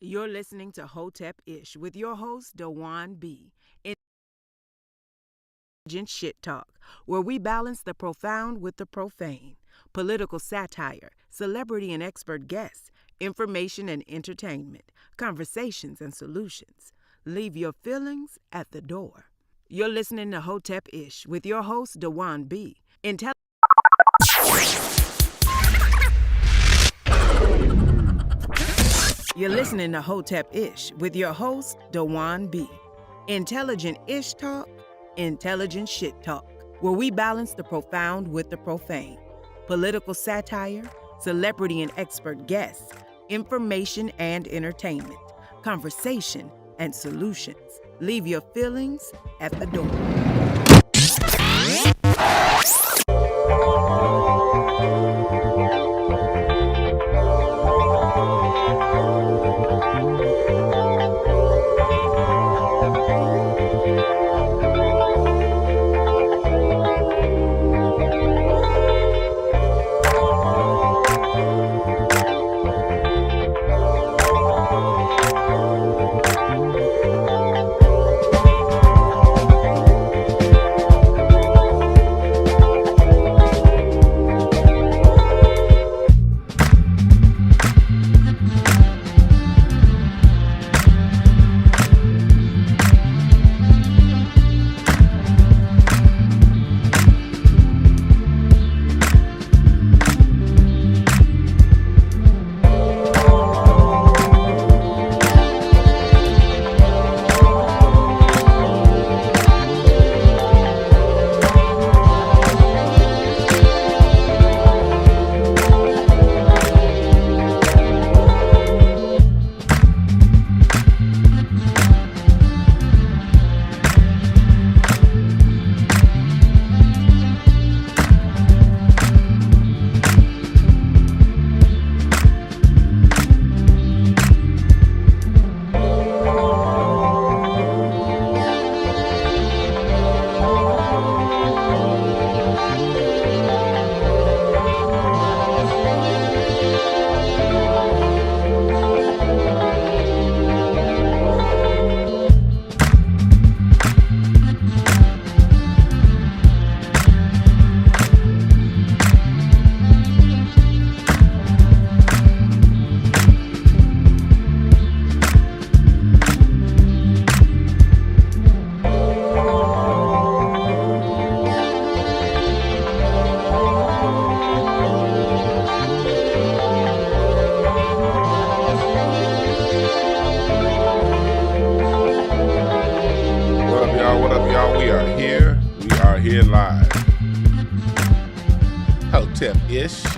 You're listening to Hotepish with your host, DwannBrown. Intelligent Shit Talk, where we balance the profound with the profane. Political satire, celebrity and expert guests, information and entertainment, conversations and solutions. Leave your feelings at the door. You're listening to Hotepish with your host, DwannBrown. You're listening to Hotepish with your host, DwannBrown. Intelligent Ish Talk, Intelligent Shit Talk, where we balance the profound with the profane. Political satire, celebrity and expert guests, information and entertainment, conversation and solutions. Leave your feelings at the door.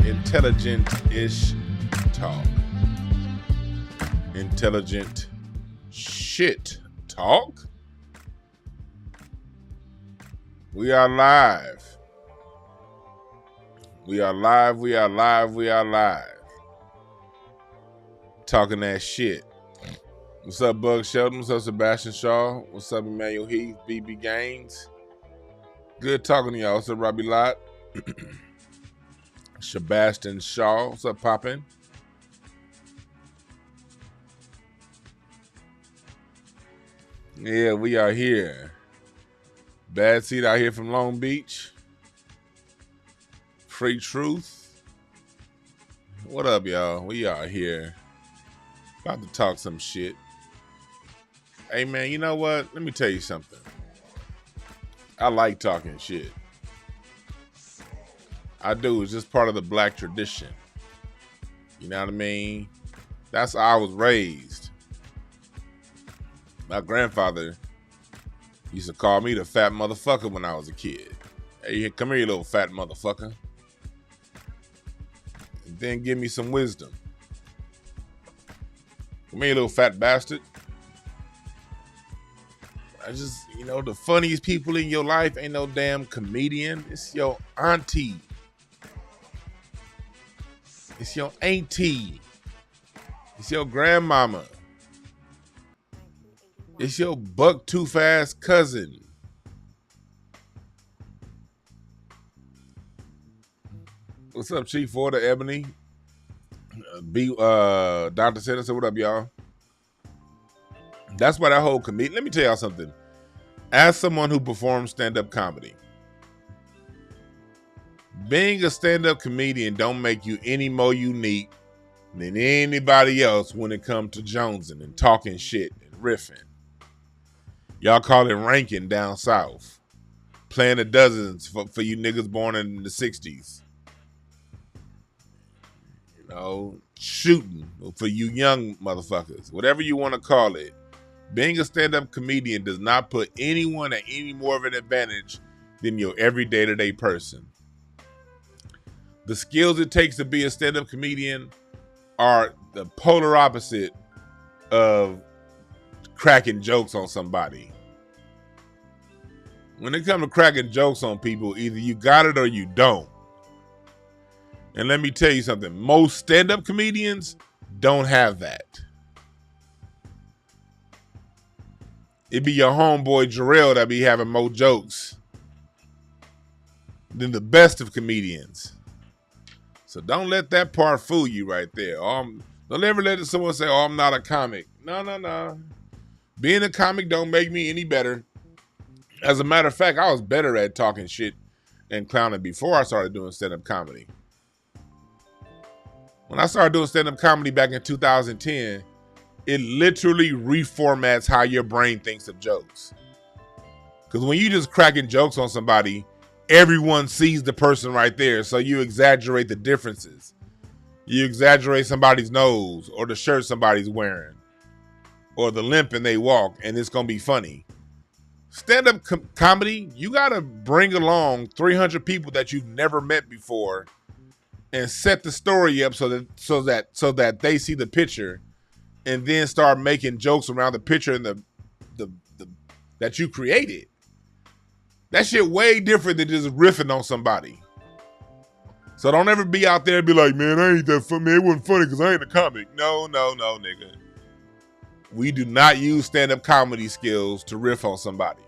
Intelligent-ish talk. Intelligent shit talk. We are live. We are live. We are live. We are live. Talking that shit. What's up, Bug Sheldon? What's up, Sebastian Shaw? What's up, Emmanuel Heath? BB Gaines? Good talking to y'all. What's up, Robbie Lott? Sebastian Shaw, what's up, poppin'? Yeah, we are here. Bad Seed out here from Long Beach. Free Truth. What up, y'all? We are here. About to talk some shit. Hey, man, you know what? Let me tell you something. I like talking shit. I do. It's just part of the black tradition. You know what I mean? That's how I was raised. My grandfather used to call me the fat motherfucker when I was a kid. Hey, come here, you little fat motherfucker. And then give me some wisdom. Come here, you little fat bastard. I just, the funniest people in your life ain't no damn comedian. It's your auntie. It's your auntie. It's your grandmama. It's your buck too fast cousin. What's up, Chief Order Ebony? Dr. Senator, what up, y'all? That's why that whole comedian. Let me tell y'all something. As someone who performs stand-up comedy, being a stand-up comedian don't make you any more unique than anybody else when it comes to jonesing and talking shit and riffing. Y'all call it ranking down south. Playing the dozens for you niggas born in the 60s. You know, shooting for you young motherfuckers. Whatever you want to call it. Being a stand-up comedian does not put anyone at any more of an advantage than your everyday to-day person. The skills it takes to be a stand-up comedian are the polar opposite of cracking jokes on somebody. When it comes to cracking jokes on people, either you got it or you don't. And let me tell you something. Most stand-up comedians don't have that. It be your homeboy Jarrell that be having more jokes than the best of comedians. So don't let that part fool you right there. Don't ever let someone say, oh, I'm not a comic. No. Being a comic don't make me any better. As a matter of fact, I was better at talking shit and clowning before I started doing stand-up comedy. When I started doing stand-up comedy back in 2010, it literally reformats how your brain thinks of jokes. Because when you just cracking jokes on somebody, everyone sees the person right there. So you exaggerate the differences. You exaggerate somebody's nose or the shirt somebody's wearing or the limp and they walk, and it's going to be funny. Stand-up comedy, you got to bring along 300 people that you've never met before and set the story up so that they see the picture. And then start making jokes around the picture and the that you created. That shit way different than just riffing on somebody. So don't ever be out there and be like, man, I ain't that funny. Man, it wasn't funny because I ain't a comic. No, nigga. We do not use stand-up comedy skills to riff on somebody.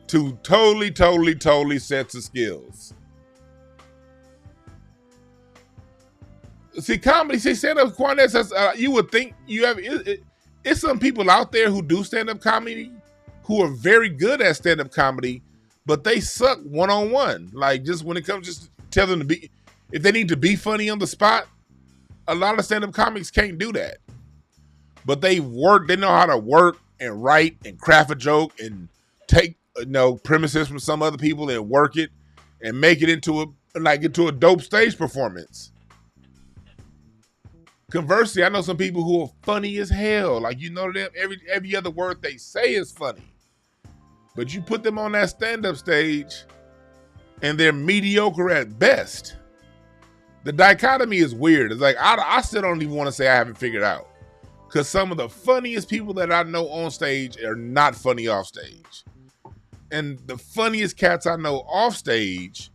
Two totally sets of skills. Stand-up comedy, you would think you have, it's some people out there who do stand-up comedy who are very good at stand-up comedy, but they suck one-on-one. Like, just when it comes, just tell them to be, if they need to be funny on the spot, a lot of stand-up comics can't do that. But they know how to work and write and craft a joke and take, premises from some other people and work it and make it into a dope stage performance. Conversely, I know some people who are funny as hell. Like, them, every other word they say is funny. But you put them on that stand-up stage and they're mediocre at best. The dichotomy is weird. It's like, I still don't even want to say I haven't figured out. Because some of the funniest people that I know on stage are not funny off stage. And the funniest cats I know off stage,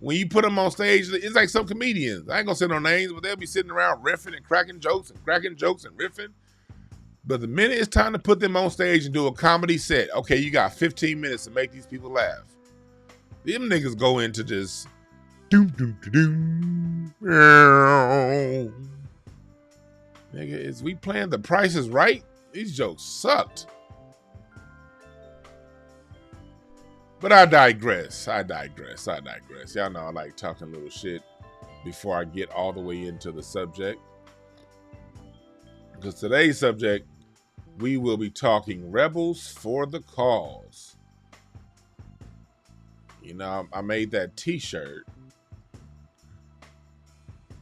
when you put them on stage, it's like some comedians. I ain't gonna say no names, but they'll be sitting around riffing and cracking jokes and riffing. But the minute it's time to put them on stage and do a comedy set, okay, you got 15 minutes to make these people laugh. Them niggas go into just doom. Nigga, is we playing The Price is Right? These jokes sucked. But I digress. Y'all know I like talking a little shit before I get all the way into the subject. Because today's subject, we will be talking Rebels for the Cause. I made that t-shirt.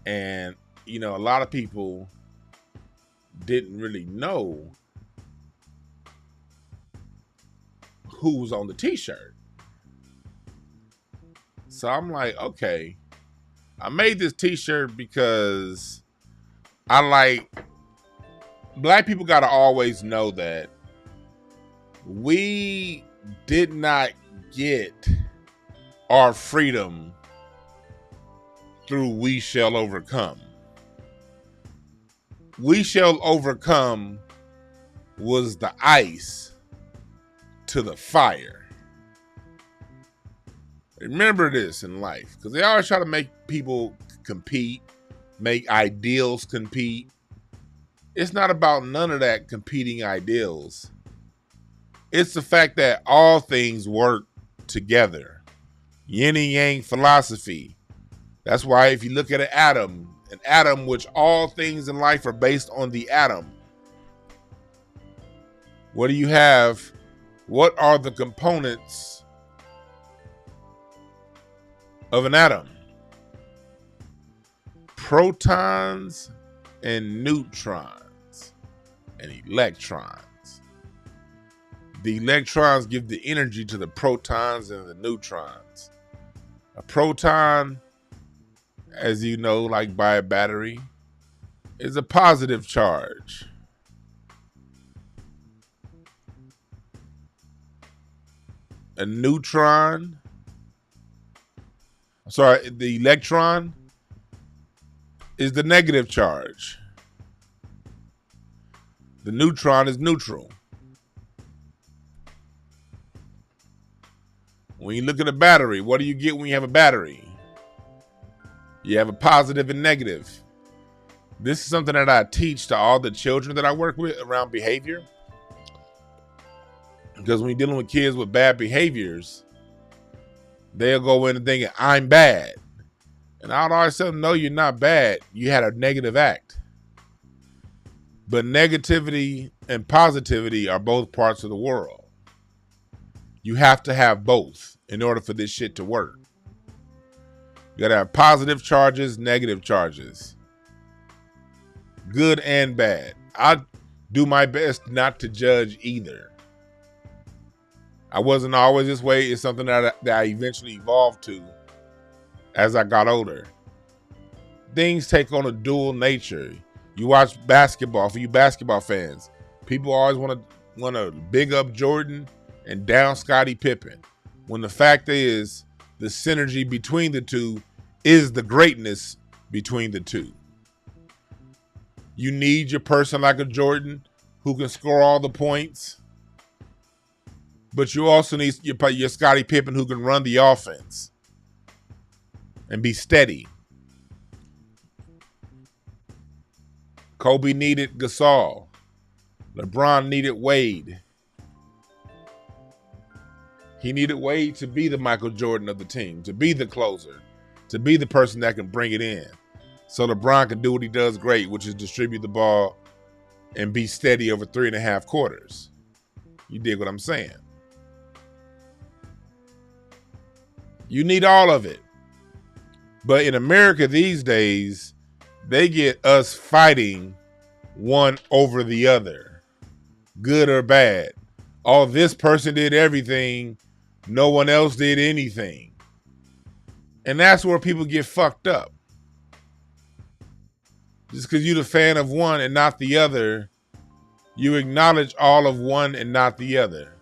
And, a lot of people didn't really know who was on the t-shirt. So I'm like, okay, I made this t-shirt because black people got to always know that we did not get our freedom through We Shall Overcome. We Shall Overcome was the ice to the fire. Remember this in life, because they always try to make people compete, make ideals compete. It's not about none of that competing ideals. It's the fact that all things work together. Yin and Yang philosophy. That's why if you look at an atom which all things in life are based on the atom. What do you have? What are the components of an atom? Protons and neutrons and electrons. The electrons give the energy to the protons and the neutrons. A proton, as you know, like by a battery, is a positive charge. A neutron, the electron is the negative charge. The neutron is neutral. When you look at a battery, what do you get when you have a battery? You have a positive and negative. This is something that I teach to all the children that I work with around behavior. Because when you're dealing with kids with bad behaviors, they'll go in and thinking, I'm bad. And I'll always tell them, no, you're not bad. You had a negative act. But negativity and positivity are both parts of the world. You have to have both in order for this shit to work. You gotta have positive charges, negative charges. Good and bad. I do my best not to judge either. I wasn't always this way. It's something that I eventually evolved to as I got older. Things take on a dual nature. You watch basketball, for you basketball fans, people always want to big up Jordan and down Scottie Pippen. When the fact is, the synergy between the two is the greatness between the two. You need your person like a Jordan who can score all the points. But you also need your Scottie Pippen who can run the offense and be steady. Kobe needed Gasol. LeBron needed Wade. He needed Wade to be the Michael Jordan of the team, to be the closer, to be the person that can bring it in. So LeBron can do what he does great, which is distribute the ball and be steady over 3.5 quarters. You dig what I'm saying? You need all of it. But in America these days, they get us fighting one over the other, good or bad. Oh, this person did everything, no one else did anything. And that's where people get fucked up. Just because you're the fan of one and not the other, you acknowledge all of one and not the other.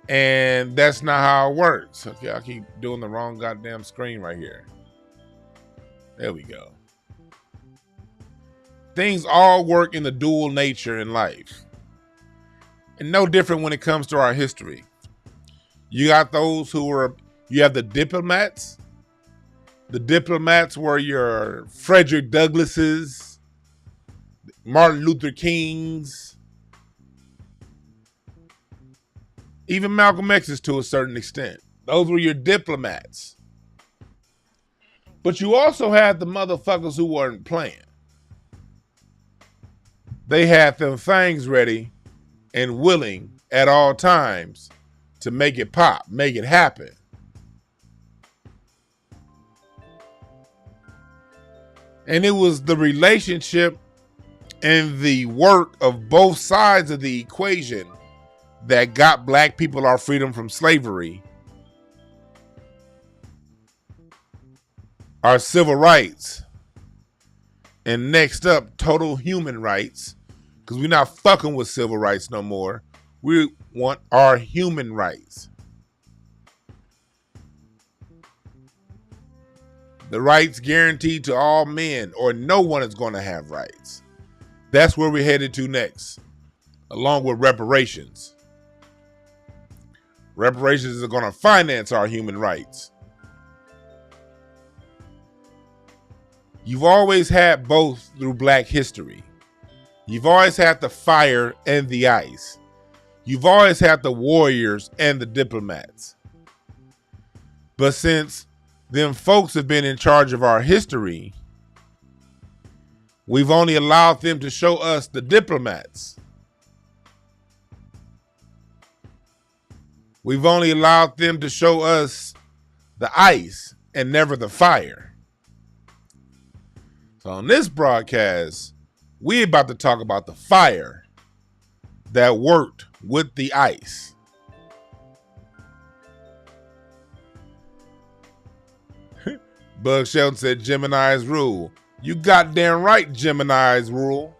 And that's not how it works. Okay, I keep doing the wrong goddamn screen right here. There we go. Things all work in the dual nature in life. And no different when it comes to our history. You got those you have the diplomats. The diplomats were your Frederick Douglasses, Martin Luther Kings, even Malcolm X's to a certain extent. Those were your diplomats. But you also had the motherfuckers who weren't playing. They had them things ready and willing at all times to make it pop, make it happen. And it was the relationship and the work of both sides of the equation that got black people our freedom from slavery, our civil rights, and next up, total human rights, because we're not fucking with civil rights no more. We want our human rights. The rights guaranteed to all men, or no one is going to have rights. That's where we're headed to next, along with reparations. Reparations are going to finance our human rights. You've always had both through Black history. You've always had the fire and the ice. You've always had the warriors and the diplomats. But since them folks have been in charge of our history, we've only allowed them to show us the diplomats. We've only allowed them to show us the ice and never the fire. So on this broadcast, we're about to talk about the fire that worked with the ice. Bug Shelton said Gemini's rule. You goddamn right, Gemini's rule.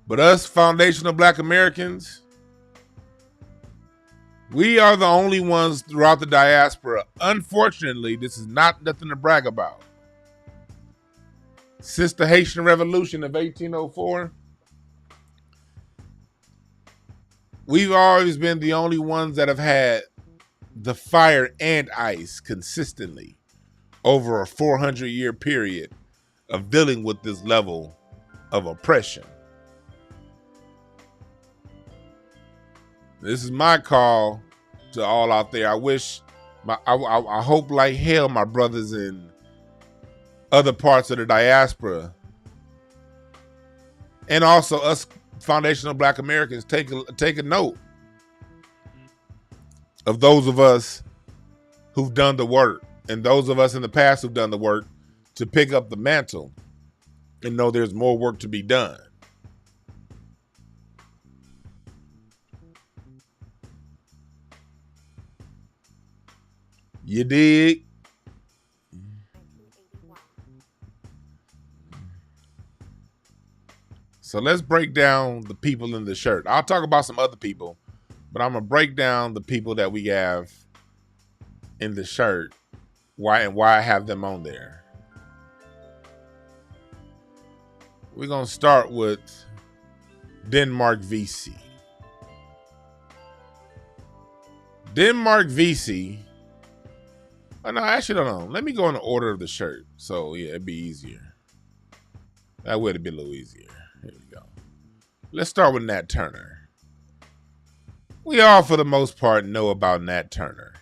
But us foundational Black Americans, we are the only ones throughout the diaspora. Unfortunately, this is not nothing to brag about. Since the Haitian Revolution of 1804, we've always been the only ones that have had the fire and ice consistently over a 400-year period of dealing with this level of oppression. This is my call to all out there. I hope like hell my brothers in other parts of the diaspora and also us foundational Black Americans take a note of those of us who've done the work and those of us in the past who've done the work to pick up the mantle and know there's more work to be done. You dig? So let's break down the people in the shirt. I'll talk about some other people, but I'm going to break down the people that we have in the shirt, why I have them on there. We're going to start with Denmark Vesey. Denmark Vesey. Oh, no, actually, no. Let me go in the order of the shirt. So, yeah, it'd be easier. That would have been a little easier. Here we go. Let's start with Nat Turner. We all, for the most part, know about Nat Turner.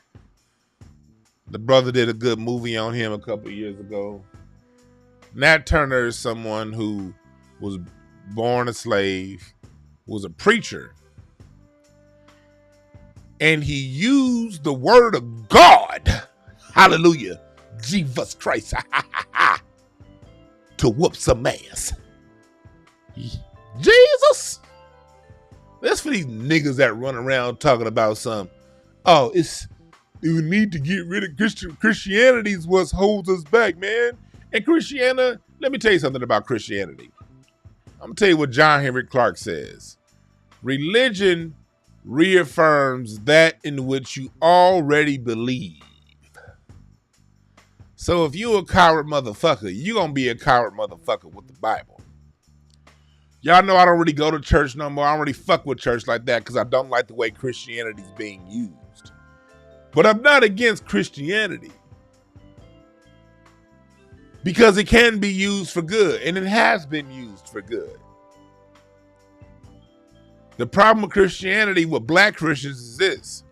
The brother did a good movie on him a couple of years ago. Nat Turner is someone who was born a slave, was a preacher, and he used the word of God, hallelujah, Jesus Christ, to whoop some ass. Jesus! That's for these niggas that run around talking about we need to get rid of Christianity is what holds us back, man. And Christianity, let me tell you something about Christianity. I'm going to tell you what John Henry Clarke says. Religion reaffirms that in which you already believe. So if you a coward motherfucker, you going to be a coward motherfucker with the Bible. Y'all know I don't really go to church no more. I don't really fuck with church like that because I don't like the way Christianity is being used. But I'm not against Christianity because it can be used for good, and it has been used for good. The problem with Christianity with Black Christians is this.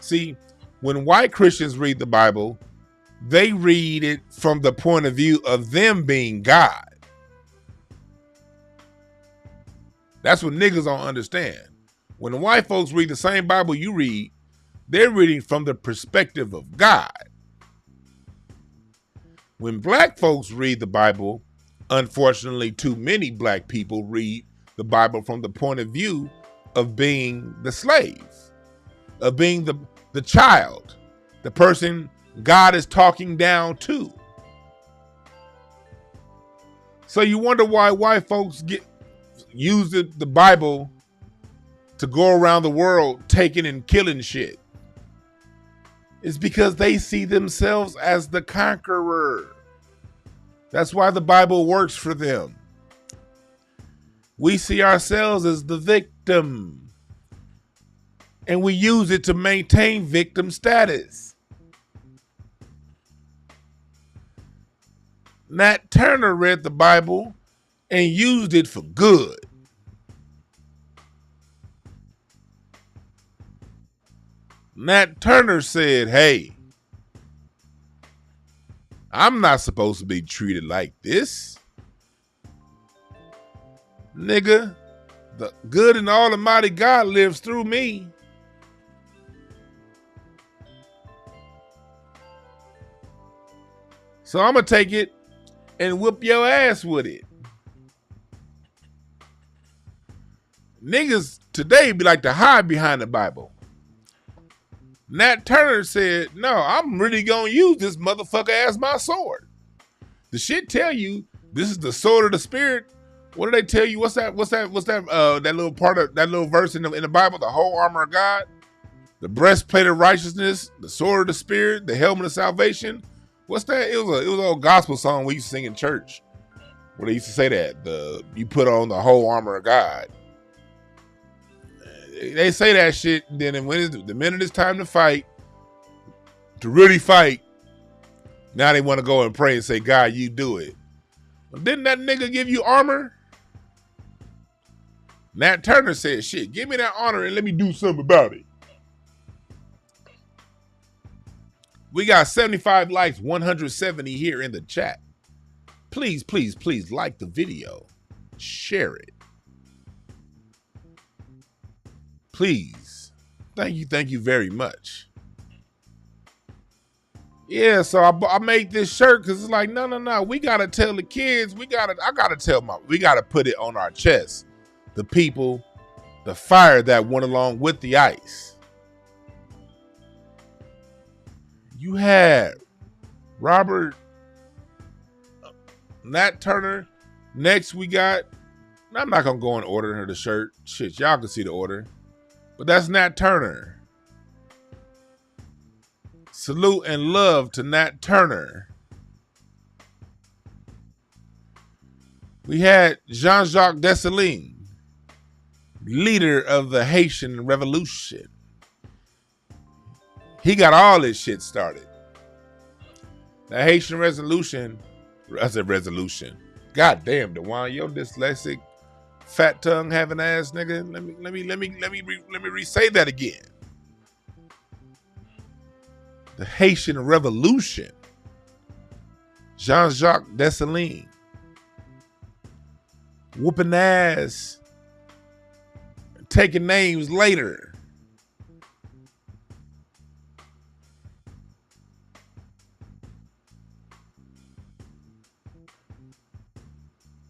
See, when white Christians read the Bible, they read it from the point of view of them being God. That's what niggas don't understand. When the white folks read the same Bible you read, they're reading from the perspective of God. When Black folks read the Bible, unfortunately, too many Black people read the Bible from the point of view of being the slave, of being the child, the person God is talking down to. So you wonder why white folks use the Bible to go around the world taking and killing shit. It's because they see themselves as the conqueror. That's why the Bible works for them. We see ourselves as the victim, and we use it to maintain victim status. Nat Turner read the Bible and used it for good. Nat Turner said, hey, I'm not supposed to be treated like this. Nigga, the good and almighty God lives through me. So I'm going to take it and whip your ass with it. Niggas today be like to hide behind the Bible. Nat Turner said, no, I'm really going to use this motherfucker as my sword. The shit tell you this is the sword of the spirit. What do they tell you? What's that little part of that little verse in the Bible? The whole armor of God, the breastplate of righteousness, the sword of the spirit, the helmet of salvation. What's that? It was an old gospel song we used to sing in church where they used to say that you put on the whole armor of God. They say that shit, then when the minute it's time to fight, to really fight, now they want to go and pray and say, God, you do it. Well, didn't that nigga give you armor? Nat Turner said, shit, give me that honor and let me do something about it. We got 75 likes, 170 here in the chat. Please, please, please like the video. Share it. Please. Thank you very much. Yeah, so I made this shirt because it's like, no. We got to tell the kids. I got to tell we got to put it on our chest. The people, the fire that went along with the ice. You had Robert, Nat Turner. Next we got, I'm not going to go in order of the shirt. Shit, y'all can see the order. But that's Nat Turner. Salute and love to Nat Turner. We had Jean-Jacques Dessalines, leader of the Haitian Revolution. He got all this shit started. The Haitian Resolution, I said resolution. God damn, Dwan, yo dyslexic, fat tongue having ass nigga. Let me re-say that again. The Haitian Revolution. Jean-Jacques Dessalines. Whooping ass. Taking names later.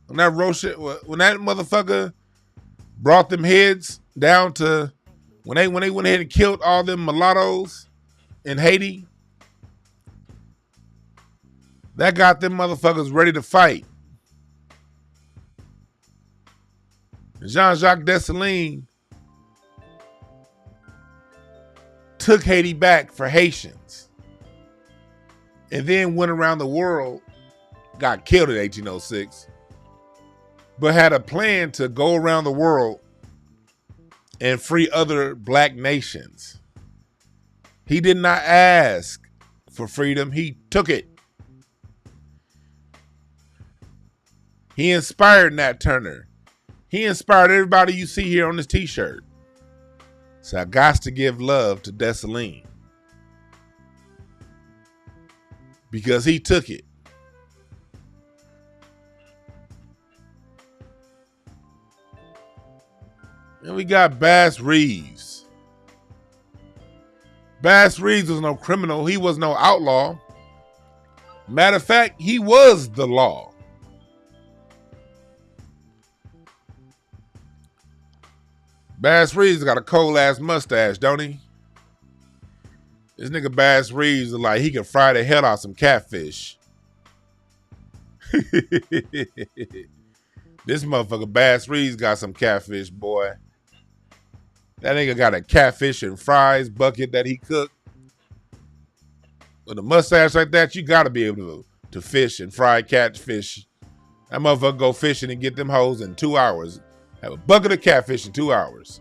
When that motherfucker brought them heads down to when they went ahead and killed all them mulattoes in Haiti, that got them motherfuckers ready to fight. Jean-Jacques Dessalines took Haiti back for Haitians and then went around the world, got killed in 1806, but had a plan to go around the world and free other black nations. He did not ask for freedom. He took it. He inspired Nat Turner. He inspired everybody you see here on this t-shirt. So I got to give love to Dessalines because he took it. And we got Bass Reeves. Bass Reeves was no criminal. He was no outlaw. Matter of fact, he was the law. Bass Reeves got a cold ass mustache, don't he? This nigga Bass Reeves is like he can fry the hell out some catfish. This motherfucker Bass Reeves got some catfish, boy. That nigga got a catfish and fries bucket that he cooked. With a mustache like that, you gotta be able to fish and fry catfish. That motherfucker go fishing and get them hoes in 2 hours. Have a bucket of catfish in 2 hours.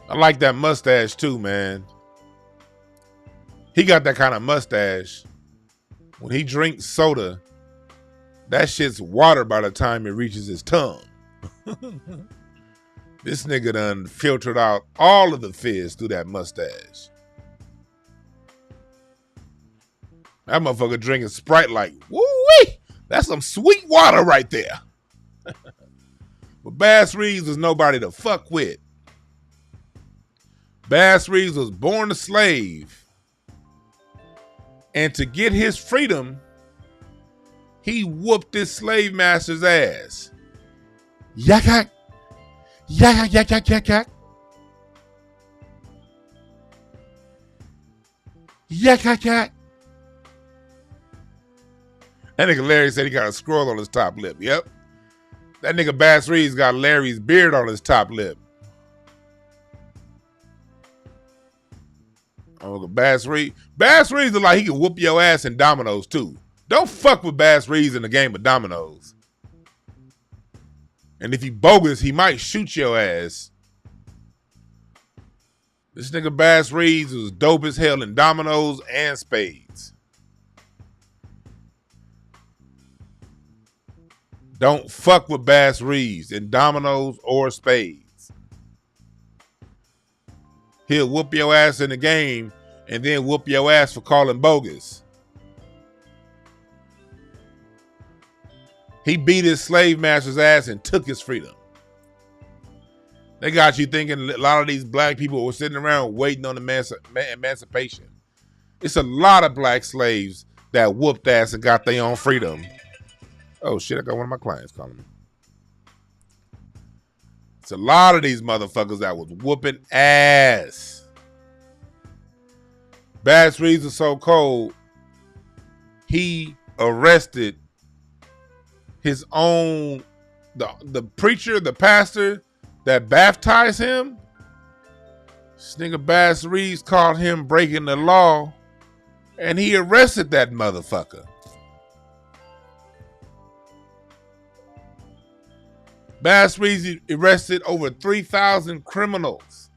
I like that mustache too, man. He got that kind of mustache When he drinks soda, that shit's water by the time it reaches his tongue. This nigga done filtered out all of the fizz through that mustache. That motherfucker drinking Sprite like, woo-wee! That's some sweet water right there. But Bass Reeves was nobody to fuck with. Bass Reeves was born a slave. And to get his freedom, he whooped his slave master's ass. Yak yak. Yak yak yak yak yak. Yak yak yak. That nigga Larry said he got a scroll on his top lip. Yep. That nigga Bass Reeves got Larry's beard on his top lip. Oh, Bass Reeves look like he can whoop your ass in dominoes too. Don't fuck with Bass Reeves in the game of dominoes. And if he bogus, he might shoot your ass. This nigga Bass Reeves was dope as hell in dominoes and spades. Don't fuck with Bass Reeves in dominoes or spades. He'll whoop your ass in the game and then whoop your ass for calling bogus. He beat his slave master's ass and took his freedom. They got you thinking a lot of these black people were sitting around waiting on emancipation. It's a lot of black slaves that whooped ass and got their own freedom. Oh shit, I got one of my clients calling me. It's a lot of these motherfuckers that was whooping ass. Bass Reeves was so cold, he arrested his own, the preacher, the pastor that baptized him. This nigga Bass Reeves called him breaking the law, and he arrested that motherfucker. Bass Reeves arrested over 3,000 criminals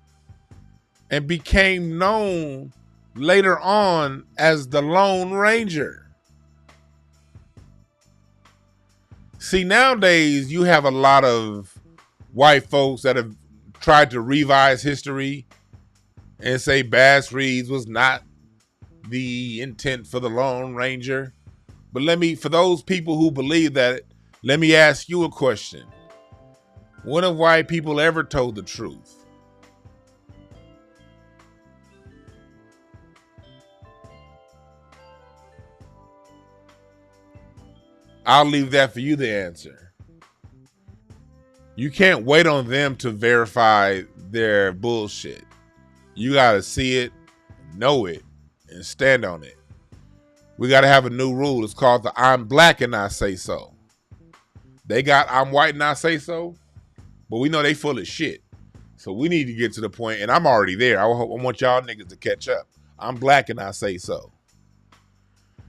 and became known later on as the Lone Ranger. See, nowadays you have a lot of white folks that have tried to revise history and say Bass Reeves was not the intent for the Lone Ranger. But for those people who believe that, let me ask you a question. When have white people ever told the truth? I'll leave that for you to answer. You can't wait on them to verify their bullshit. You gotta see it, know it, and stand on it. We gotta have a new rule. It's called the I'm black and I say so. They got I'm white and I say so. But we know they full of shit. So we need to get to the point, and I'm already there. I want y'all niggas to catch up. I'm black and I say so.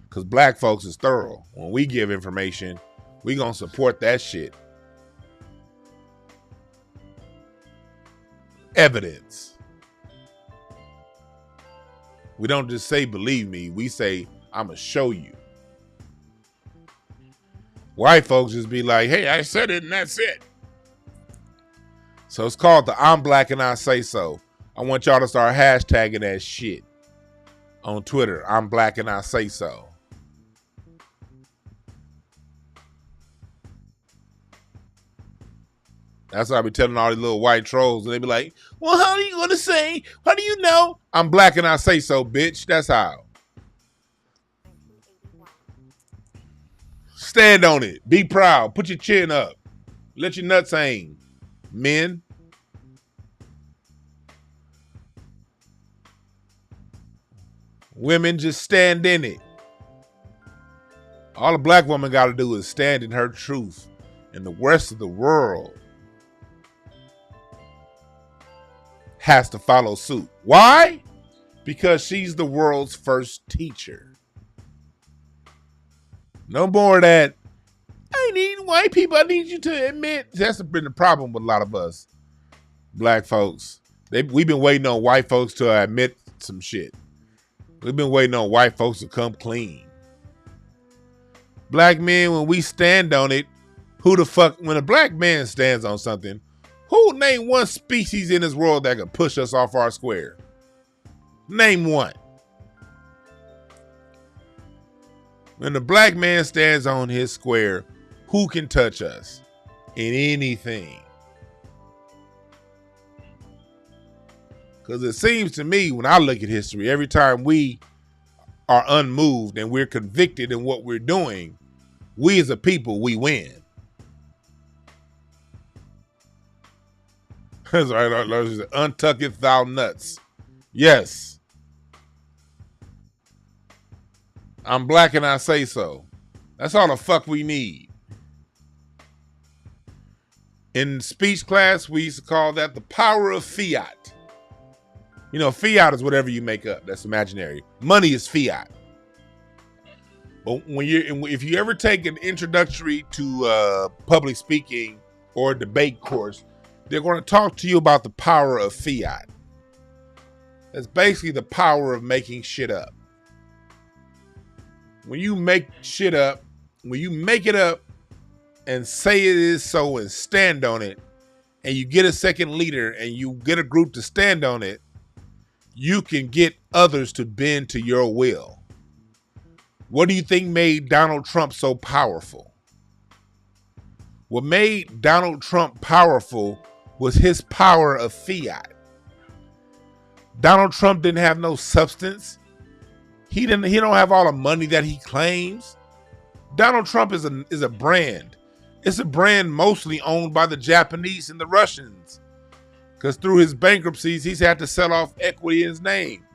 Because black folks is thorough. When we give information, we gonna support that shit. Evidence. We don't just say believe me. We say I'ma show you. White folks just be like, hey, I said it and that's it. So it's called the I'm black and I say so. I want y'all to start hashtagging that shit on Twitter. I'm black and I say so. That's what I be telling all these little white trolls. And they be like, well, how are you going to say? How do you know? I'm black and I say so, bitch. That's how. Stand on it. Be proud. Put your chin up. Let your nuts hang. Men. Women, just stand in it. All a black woman got to do is stand in her truth, and the rest of the world has to follow suit. Why? Because she's the world's first teacher. No more of that. I need white people. I need you to admit. That's been the problem with a lot of us black folks. We've been waiting on white folks to admit some shit. We've been waiting on white folks to come clean. Black men, when we stand on it, when a black man stands on something, who name one species in this world that could push us off our square? Name one. When the black man stands on his square, who can touch us in anything? Because it seems to me, when I look at history, every time we are unmoved and we're convicted in what we're doing, we as a people, we win. That's right. Untucketh thou nuts. Yes. I'm black and I say so. That's all the fuck we need. In speech class, we used to call that the power of fiat. You know, fiat is whatever you make up. That's imaginary. Money is fiat. But if you ever take an introductory to public speaking or a debate course, they're going to talk to you about the power of fiat. That's basically the power of making shit up. When you make shit up, when you make it up and say it is so and stand on it, and you get a second leader and you get a group to stand on it, you can get others to bend to your will. What do you think made Donald Trump so powerful? What made Donald Trump powerful was his power of fiat. Donald Trump didn't have no substance. He don't have all the money that he claims. Donald Trump is a brand. It's a brand mostly owned by the Japanese and the Russians. Because through his bankruptcies, he's had to sell off equity in his name.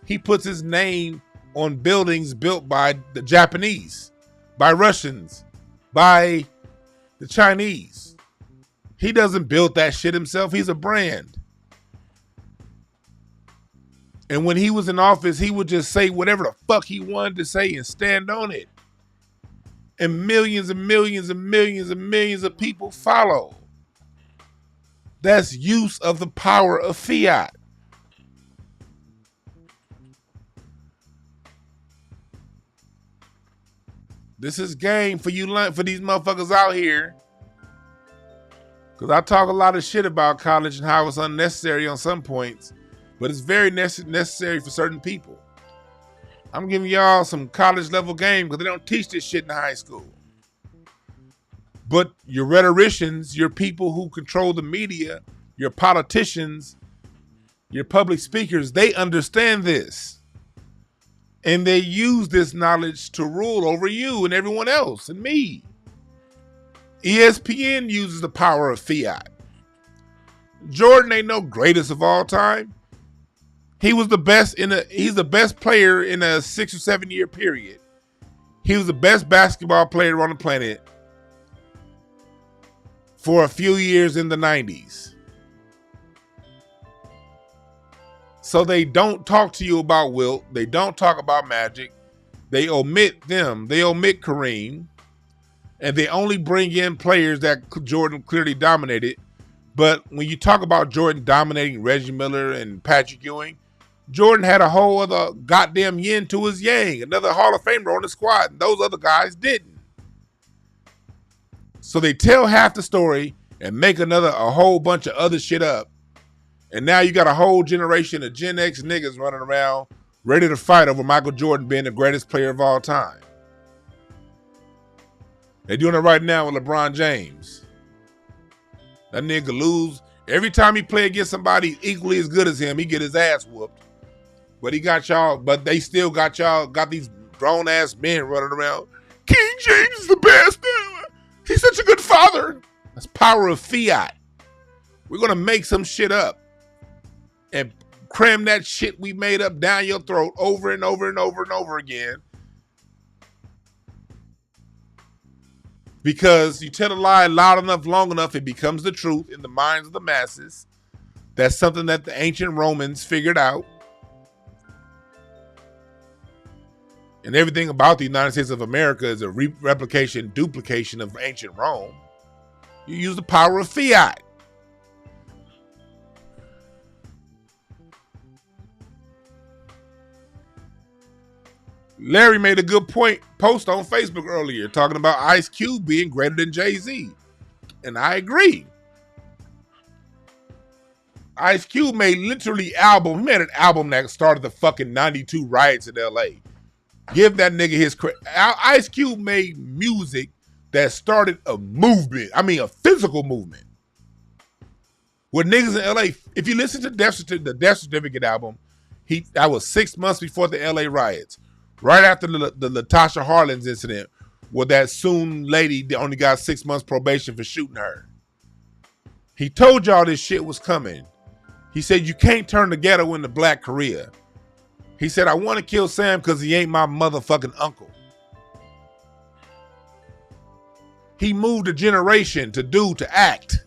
He puts his name on buildings built by the Japanese, by Russians, by the Chinese. He doesn't build that shit himself. He's a brand. And when he was in office, he would just say whatever the fuck he wanted to say and stand on it. And millions and millions and millions and millions of people follow. That's use of the power of fiat. This is game for you, for these motherfuckers out here. Because I talk a lot of shit about college and how it's unnecessary on some points, but it's very necessary for certain people. I'm giving y'all some college level game because they don't teach this shit in high school. But your rhetoricians, your people who control the media, your politicians, your public speakers, they understand this. And they use this knowledge to rule over you and everyone else and me. ESPN uses the power of fiat. Jordan ain't no greatest of all time. He was the best he's the best player in a 6 or 7 year period. He was the best basketball player on the planet for a few years in the 90s. So they don't talk to you about Wilt. They don't talk about Magic. They omit them. They omit Kareem. And they only bring in players that Jordan clearly dominated. But when you talk about Jordan dominating Reggie Miller and Patrick Ewing, Jordan had a whole other goddamn yin to his yang, another Hall of Famer on the squad, and those other guys didn't. So they tell half the story and make a whole bunch of other shit up. And now you got a whole generation of Gen X niggas running around ready to fight over Michael Jordan being the greatest player of all time. They're doing it right now with LeBron James. That nigga lose. Every time he play against somebody equally as good as him, he get his ass whooped. But they still got these grown ass men running around. King James is the best. He's such a good father. That's power of fiat. We're going to make some shit up and cram that shit we made up down your throat over and over and over and over again. Because you tell a lie loud enough, long enough, it becomes the truth in the minds of the masses. That's something that the ancient Romans figured out. And everything about the United States of America is a replication, duplication of ancient Rome. You use the power of fiat. Larry made a good post on Facebook earlier talking about Ice Cube being greater than Jay-Z. And I agree. Ice Cube made literally he made an album that started the fucking 92 riots in LA. Give that nigga his credit. Ice Cube made music that started a movement. I mean, a physical movement. With niggas in LA, if you listen to the Death Certificate album, that was 6 months before the LA riots. Right after the Latasha Harlins incident, where that Soon lady only got 6 months probation for shooting her. He told y'all this shit was coming. He said, you can't turn the ghetto into Black Korea. He said, I want to kill Sam because he ain't my motherfucking uncle. He moved a generation to act.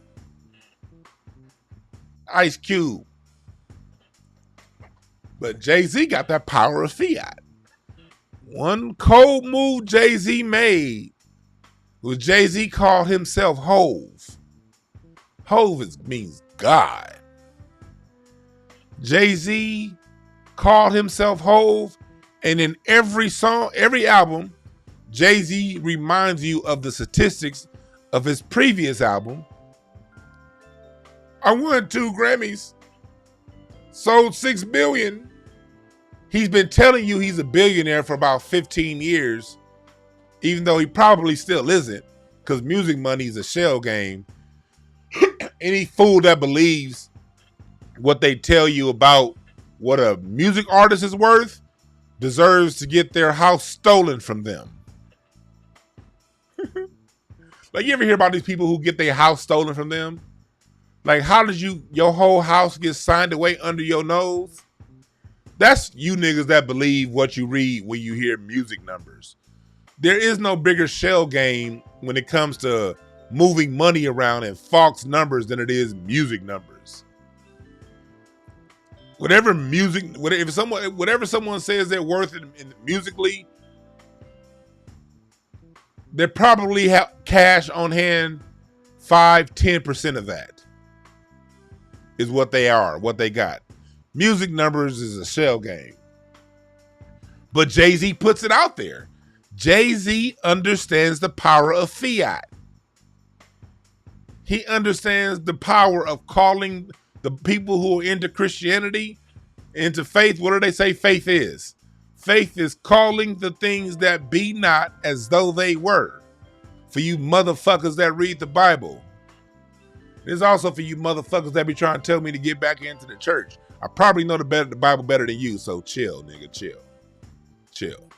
Ice Cube. But Jay-Z got that power of fiat. One cold move Jay-Z made was Jay-Z called himself Hove. Hove means God. Jay-Z called himself Hove, and in every song, every album, Jay-Z reminds you of the statistics of his previous album. I won 2 Grammys, sold 6 billion. He's been telling you he's a billionaire for about 15 years, even though he probably still isn't, because music money is a shell game. Any fool that believes what they tell you about what a music artist is worth deserves to get their house stolen from them. Like, you ever hear about these people who get their house stolen from them? Like, how did your whole house get signed away under your nose? That's you niggas that believe what you read when you hear music numbers. There is no bigger shell game when it comes to moving money around and false numbers than it is music numbers. Whatever someone says they're worth in musically, they probably have cash on hand. 5-10% of that is what they are, what they got. Music numbers is a shell game. But Jay-Z puts it out there. Jay-Z understands the power of fiat. He understands the power of calling the people who are into Christianity, into faith. What do they say faith is? Faith is calling the things that be not as though they were. For you motherfuckers that read the Bible. It's also for you motherfuckers that be trying to tell me to get back into the church. I probably know the Bible better than you, so chill, nigga, chill. Chill.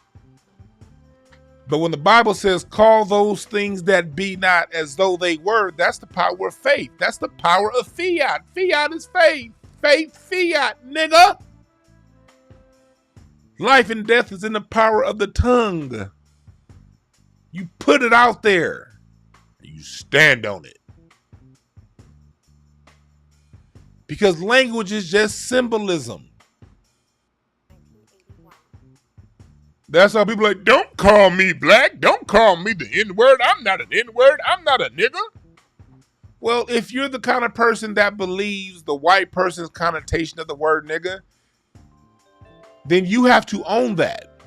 But when the Bible says, call those things that be not as though they were, that's the power of faith. That's the power of fiat. Fiat is faith. Faith, fiat, nigga. Life and death is in the power of the tongue. You put it out there. You stand on it. Because language is just symbolism. That's how people are like, don't call me black. Don't call me the N-word. I'm not an N-word. I'm not a nigga. Well, if you're the kind of person that believes the white person's connotation of the word nigga, then you have to own that.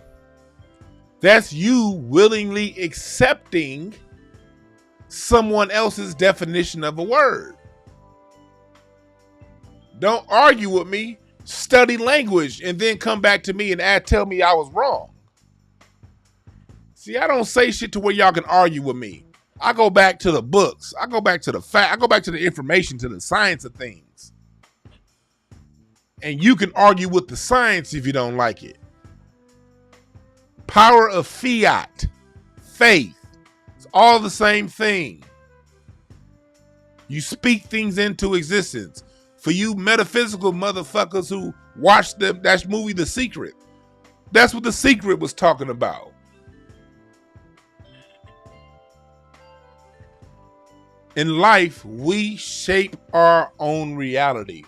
That's you willingly accepting someone else's definition of a word. Don't argue with me. Study language and then come back to me and tell me I was wrong. See, I don't say shit to where y'all can argue with me. I go back to the books. I go back to the fact. I go back to the information, to the science of things. And you can argue with the science if you don't like it. Power of fiat, faith. It's all the same thing. You speak things into existence. For you metaphysical motherfuckers who watched that movie, The Secret, that's what The Secret was talking about. In life, we shape our own reality.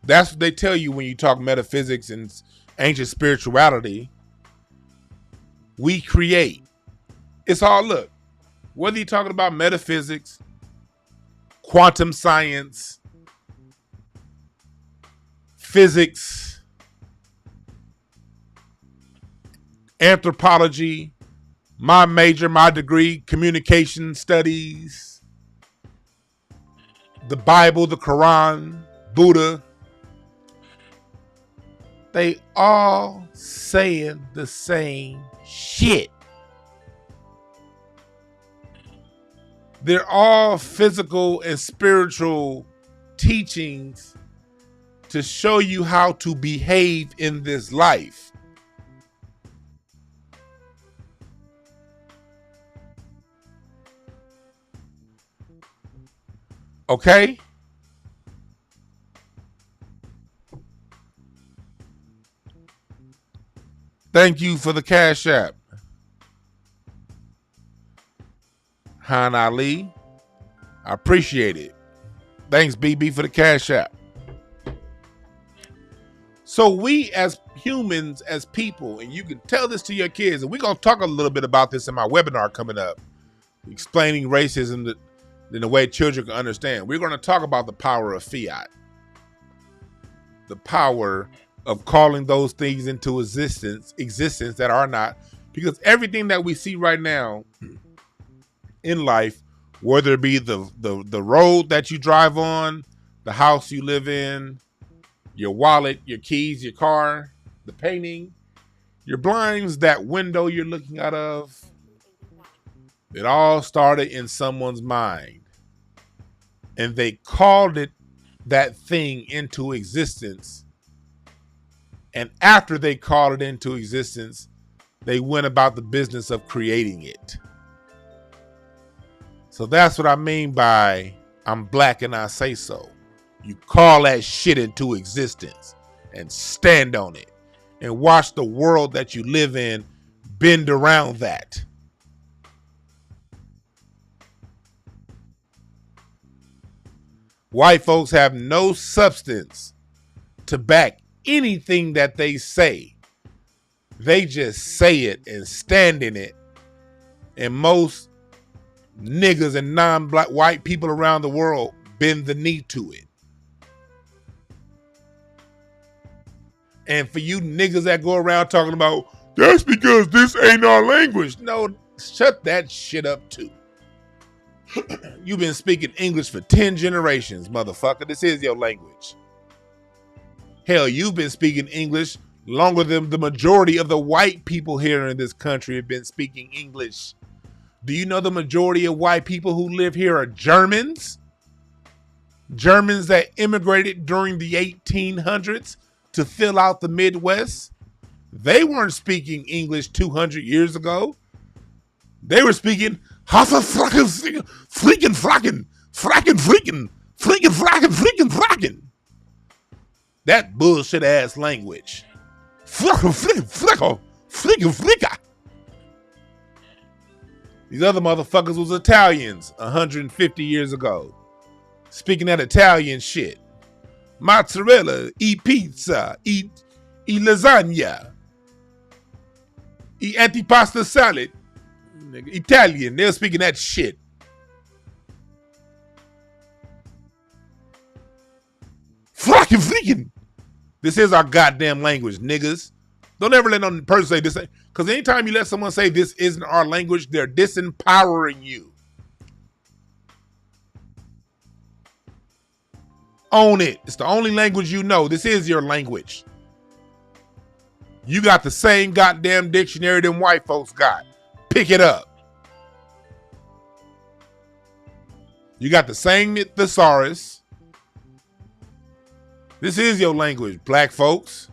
That's what they tell you when you talk metaphysics and ancient spirituality. We create. It's all, look, whether you're talking about metaphysics, quantum science, physics, anthropology, my major, my degree, communication studies, the Bible, the Quran, Buddha, they all saying the same shit. They're all physical and spiritual teachings to show you how to behave in this life. Okay? Thank you for the Cash App. Han Ali, I appreciate it. Thanks, BB, for the Cash App. So we as humans, as people, and you can tell this to your kids, and we're going to talk a little bit about this in my webinar coming up, explaining racism in a way children can understand. We're going to talk about the power of fiat, the power of calling those things into existence that are not, because everything that we see right now in life, whether it be the road that you drive on, the house you live in, your wallet, your keys, your car, the painting, your blinds, that window you're looking out of, it all started in someone's mind. And they called it that thing into existence. And after they called it into existence, they went about the business of creating it. So that's what I mean by I'm black and I say so. You call that shit into existence and stand on it and watch the world that you live in bend around that. White folks have no substance to back anything that they say. They just say it and stand in it. And most niggas and non-black white people around the world bend the knee to it. And for you niggas that go around talking about, that's because this ain't our language. No, shut that shit up too. You've been speaking English for 10 generations, motherfucker. This is your language. Hell, you've been speaking English longer than the majority of the white people here in this country have been speaking English. Do you know the majority of white people who live here are Germans? Germans that immigrated during the 1800s to fill out the Midwest. They weren't speaking English 200 years ago. They were speaking freaking that bullshit ass language. These other motherfuckers was Italians 150 years ago, speaking that Italian shit. Mozzarella, eat pizza, eat lasagna, eat antipasta salad. Italian, they're speaking that shit. Freaking. This is our goddamn language, niggas. Don't ever let no person say this, because anytime you let someone say this isn't our language, they're disempowering you. Own it. It's the only language you know. This is your language. You got the same goddamn dictionary them white folks got. Pick it up. You got the same thesaurus. This is your language, black folks.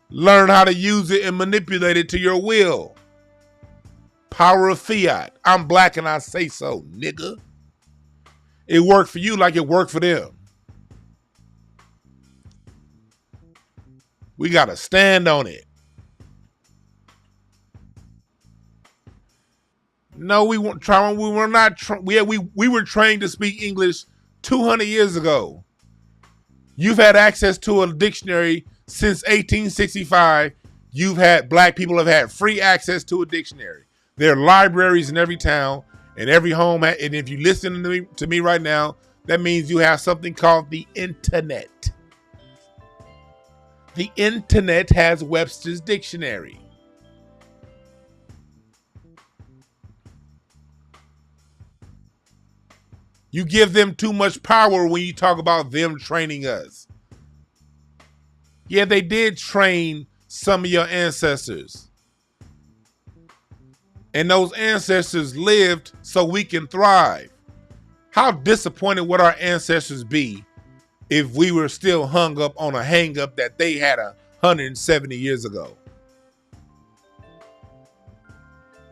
Learn how to use it and manipulate it to your will. Power of fiat. I'm black and I say so, nigga. It worked for you like it worked for them. We got to stand on it. No, we weren't trying. We were not. We were trained to speak English 200 years ago. You've had access to a dictionary since 1865. Black people have had free access to a dictionary. There are libraries in every town and every home. And if you listen to me right now, that means you have something called the internet. The internet has Webster's dictionary. You give them too much power when you talk about them training us. Yeah, they did train some of your ancestors. And those ancestors lived so we can thrive. How disappointed would our ancestors be if we were still hung up on a hang up that they had 170 years ago?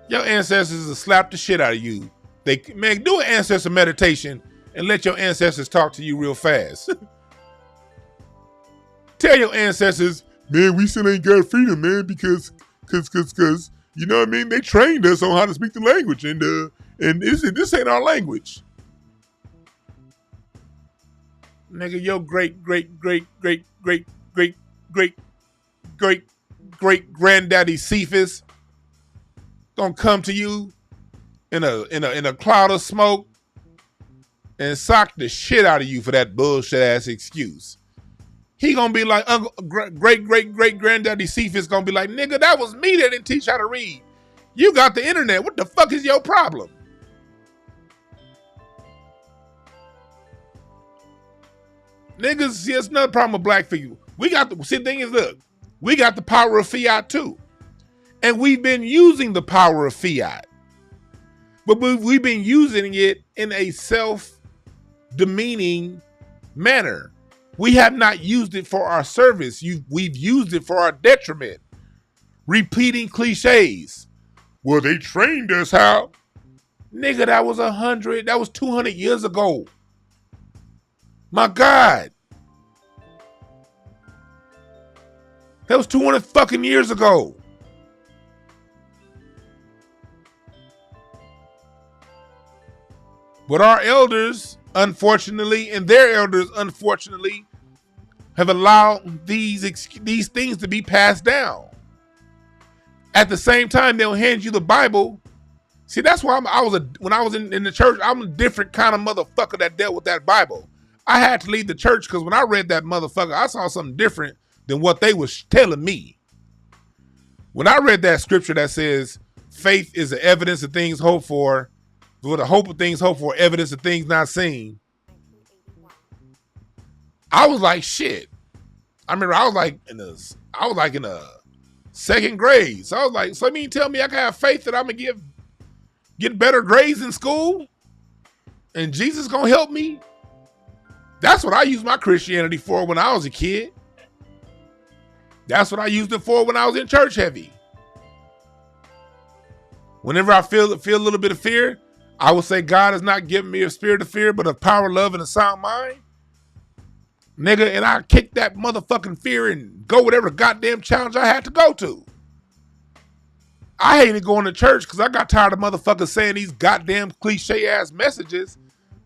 Your ancestors will slap the shit out of you. Man, do an ancestor meditation and let your ancestors talk to you real fast. Tell your ancestors, man, we still ain't got freedom, man, because you know what I mean? They trained us on how to speak the language, and this ain't our language. Nigga, your great granddaddy Cephas gonna come to you in a cloud of smoke and sock the shit out of you for that bullshit ass excuse. He gonna be like, great granddaddy Cephas gonna be like, nigga, that was me that didn't teach how to read. You got the internet. What the fuck is your problem? Niggas, see, it's another problem with black people. The thing is, look, we got the power of fiat too. And we've been using the power of fiat. But we've been using it in a self-demeaning manner. We have not used it for our service. We've used it for our detriment. Repeating cliches. Well, they trained us how? Nigga, that was 200 years ago. My God. That was 200 fucking years ago. But our elders, unfortunately, and their elders, unfortunately, have allowed these things to be passed down. At the same time, they'll hand you the Bible. See, that's why when I was in the church, I'm a different kind of motherfucker that dealt with that Bible. I had to leave the church because when I read that motherfucker, I saw something different than what they was telling me. When I read that scripture that says, faith is the evidence of things hoped for, with the hope of things hoped for, evidence of things not seen, I was like, shit. I remember I was like in a second grade. So I was like, so you mean tell me I can have faith that I'm gonna get better grades in school? And Jesus gonna help me? That's what I used my Christianity for when I was a kid. That's what I used it for when I was in church heavy. Whenever I feel a little bit of fear, I will say God has not given me a spirit of fear, but of power, love, and a sound mind. Nigga, and I kick that motherfucking fear and go whatever goddamn challenge I had to go to. I hated going to church because I got tired of motherfuckers saying these goddamn cliche ass messages.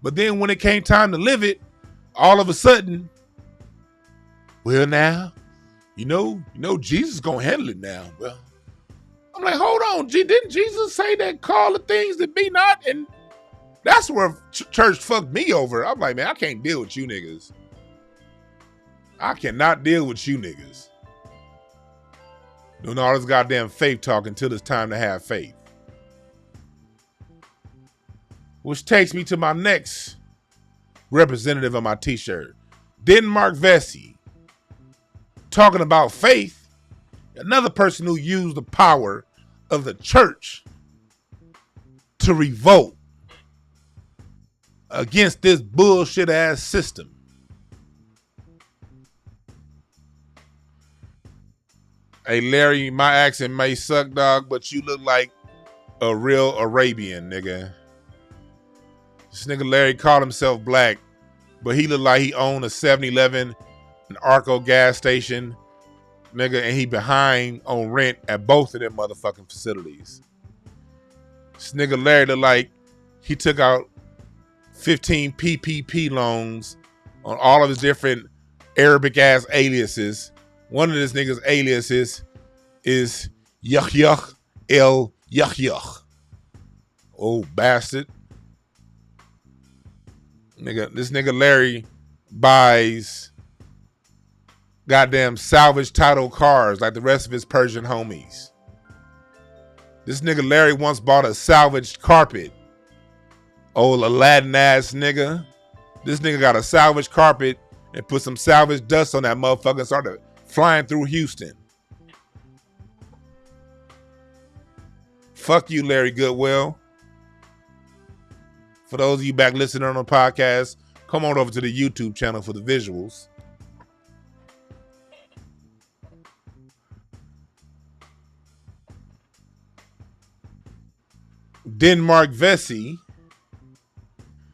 But then when it came time to live it, all of a sudden, well now, you know, Jesus gonna handle it now. Well, I'm like, hold on, didn't Jesus say that call the things that be not? And that's where church fucked me over. I'm like, man, I can't deal with you niggas. I cannot deal with you niggas. Doing all this goddamn faith talk until it's time to have faith. Which takes me to my next representative on my t-shirt. Denmark Vesey. Talking about faith. Another person who used the power of the church to revolt against this bullshit ass system. Hey Larry, my accent may suck, dog, but you look like a real Arabian, nigga. This nigga Larry called himself black, but he looked like he owned a 7-Eleven, an Arco gas station, nigga, and he behind on rent at both of them motherfucking facilities. This nigga Larry looked like he took out 15 PPP loans on all of his different Arabic ass aliases. One of this nigga's aliases is Yah El Yah. Oh, bastard. Nigga, this nigga Larry buys goddamn salvage title cars like the rest of his Persian homies. This nigga Larry once bought a salvaged carpet. Old Aladdin ass nigga. This nigga got a salvaged carpet and put some salvaged dust on that motherfucker and started flying through Houston. Fuck you, Larry Goodwill. For those of you back listening on the podcast, come on over to the YouTube channel for the visuals. Denmark Vesey.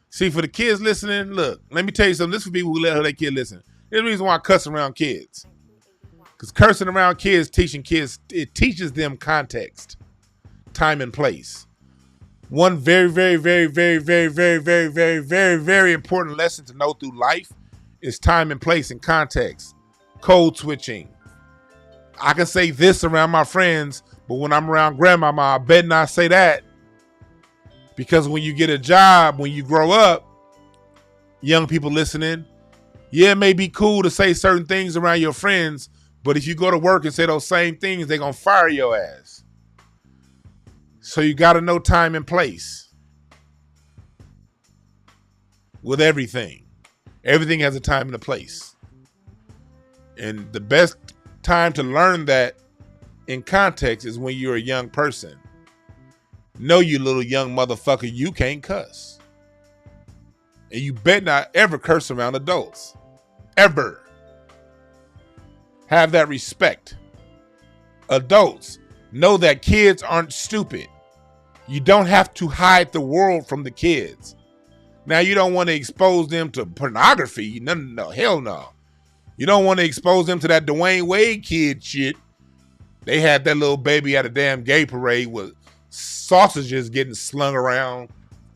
See, for the kids listening, look, let me tell you something. This for people who let their kid listen. There's the reason why I cuss around kids. Because cursing around kids, teaching kids, it teaches them context, time and place. One very, very, very, very, very, very, very, very, very, very important lesson to know through life is time and place and context. Code switching. I can say this around my friends, but when I'm around grandmama, I better not say that. Because when you get a job, when you grow up, young people listening, yeah, it may be cool to say certain things around your friends, but if you go to work and say those same things, they're going to fire your ass. So you got to know time and place with everything. Everything has a time and a place. And the best time to learn that in context is when you're a young person. No, you little young motherfucker, you can't cuss. And you better not ever curse around adults. Ever. Have that respect. Adults, know that kids aren't stupid. You don't have to hide the world from the kids. Now, you don't want to expose them to pornography. No, hell no. You don't want to expose them to that Dwayne Wade kid shit. They had that little baby at a damn gay parade with sausages getting slung around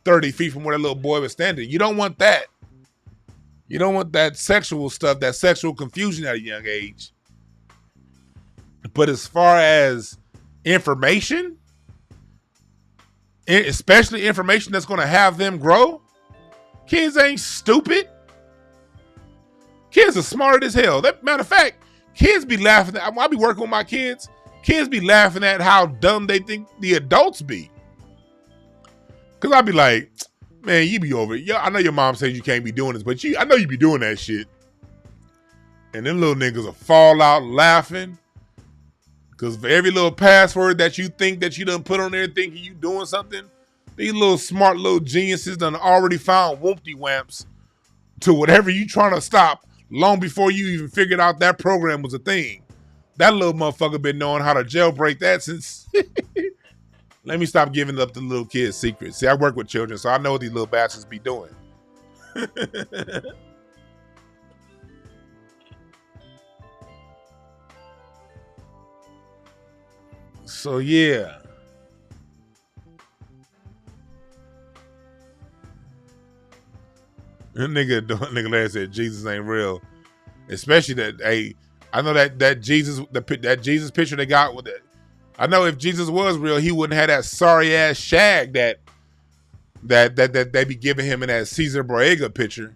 30 feet from where that little boy was standing. You don't want that. You don't want that sexual stuff, that sexual confusion at a young age. But as far as information, especially information that's going to have them grow, kids ain't stupid. Kids are smart as hell. Matter of fact, kids be laughing at, I be working with my kids. Kids be laughing at how dumb they think the adults be. Cause I be like, man, you be over it. Yeah, I know your mom says you can't be doing this, but I know you be doing that shit. And them little niggas will fall out laughing. Cause for every little password that you think that you done put on there thinking you doing something, these little smart little geniuses done already found whoopty whamps to whatever you trying to stop long before you even figured out that program was a thing. That little motherfucker been knowing how to jailbreak that since. Let me stop giving up the little kids' secrets. See, I work with children, so I know what these little bastards be doing. So, yeah. Nigga Larry said Jesus ain't real. Especially that, I know that Jesus picture they got with it. I know if Jesus was real, he wouldn't have that sorry ass shag that they be giving him in that Cesar Borrega picture.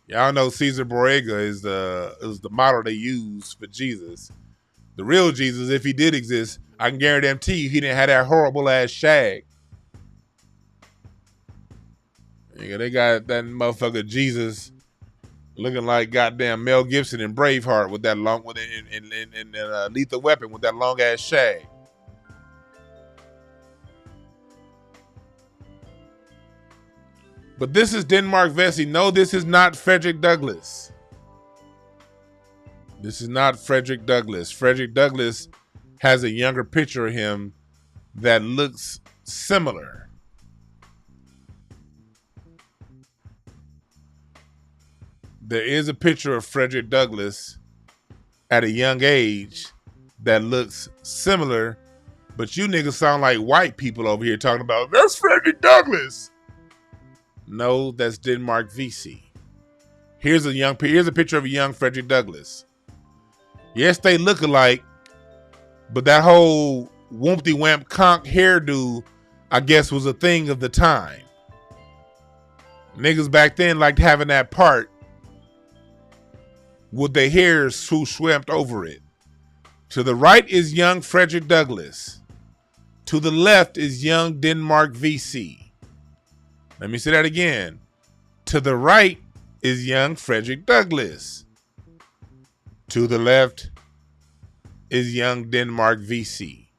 Y'all know Cesar Borrega is the model they use for Jesus. The real Jesus, if he did exist, I can guarantee you he didn't have that horrible ass shag. Yeah, they got that motherfucker Jesus looking like goddamn Mel Gibson in Braveheart with that long, in Lethal Weapon with that long ass shag. But this is Denmark Vesey. No, this is not Frederick Douglass. This is not Frederick Douglass. Frederick Douglass has a younger picture of him that looks similar. There is a picture of Frederick Douglass at a young age that looks similar, but you niggas sound like white people over here talking about, that's Frederick Douglass. No, that's Denmark Vesey. Here's a picture of a young Frederick Douglass. Yes, they look alike, but that whole Whoopty Whamp conch hairdo, I guess, was a thing of the time. Niggas back then liked having that part with the hares who swept over it. To the right is young Frederick Douglass. To the left is young Denmark Vesey. Let me say that again. To the right is young Frederick Douglass. To the left is young Denmark Vesey.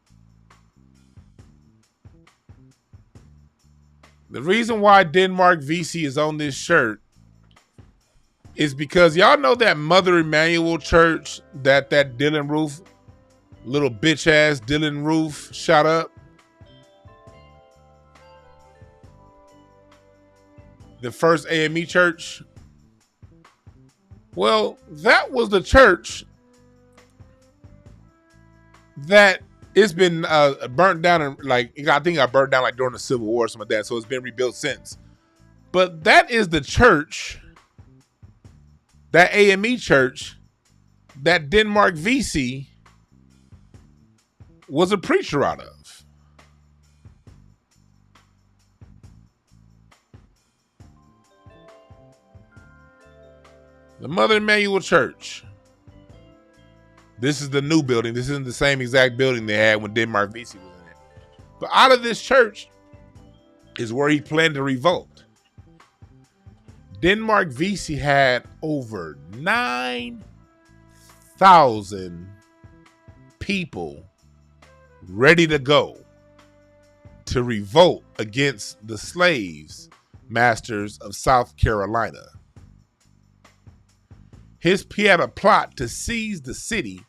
The reason why Denmark Vesey is on this shirt is because y'all know that Mother Emanuel Church that Dylan Roof, little bitch ass Dylan Roof shot up. The first AME church. Well, that was the church that it's been burnt down, and like I think it got burnt down like during the Civil War or something like that. So it's been rebuilt since. But that is the church, that AME church, that Denmark Vesey was a preacher out of. The Mother Emanuel Church. This is the new building. This isn't the same exact building they had when Denmark Vesey was in it. But out of this church is where he planned to revolt. Denmark Vesey had over 9,000 people ready to go to revolt against the slaves masters of South Carolina. He had a plot to seize the city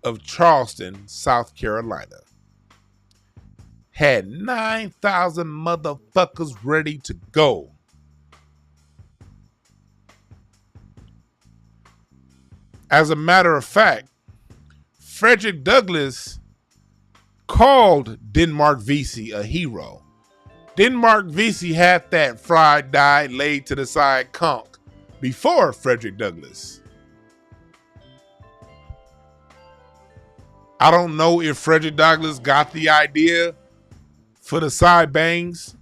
of Charleston, South Carolina. Had 9,000 motherfuckers ready to go. As a matter of fact, Frederick Douglass called Denmark Vesey a hero. Denmark Vesey had that fried, dyed, laid to the side conch before Frederick Douglass. I don't know if Frederick Douglass got the idea for the side bangs.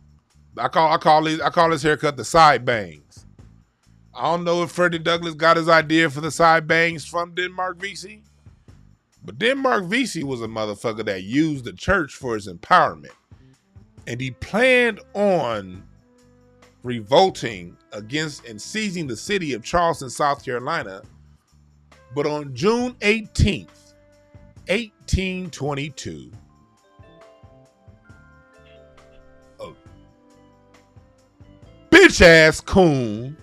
I call his haircut the side bangs. I don't know if Frederick Douglass got his idea for the side bangs from Denmark Vesey. But Denmark Vesey was a motherfucker that used the church for his empowerment. And he planned on revolting against and seizing the city of Charleston, South Carolina. But on June 18th, 1822, a bitch ass coon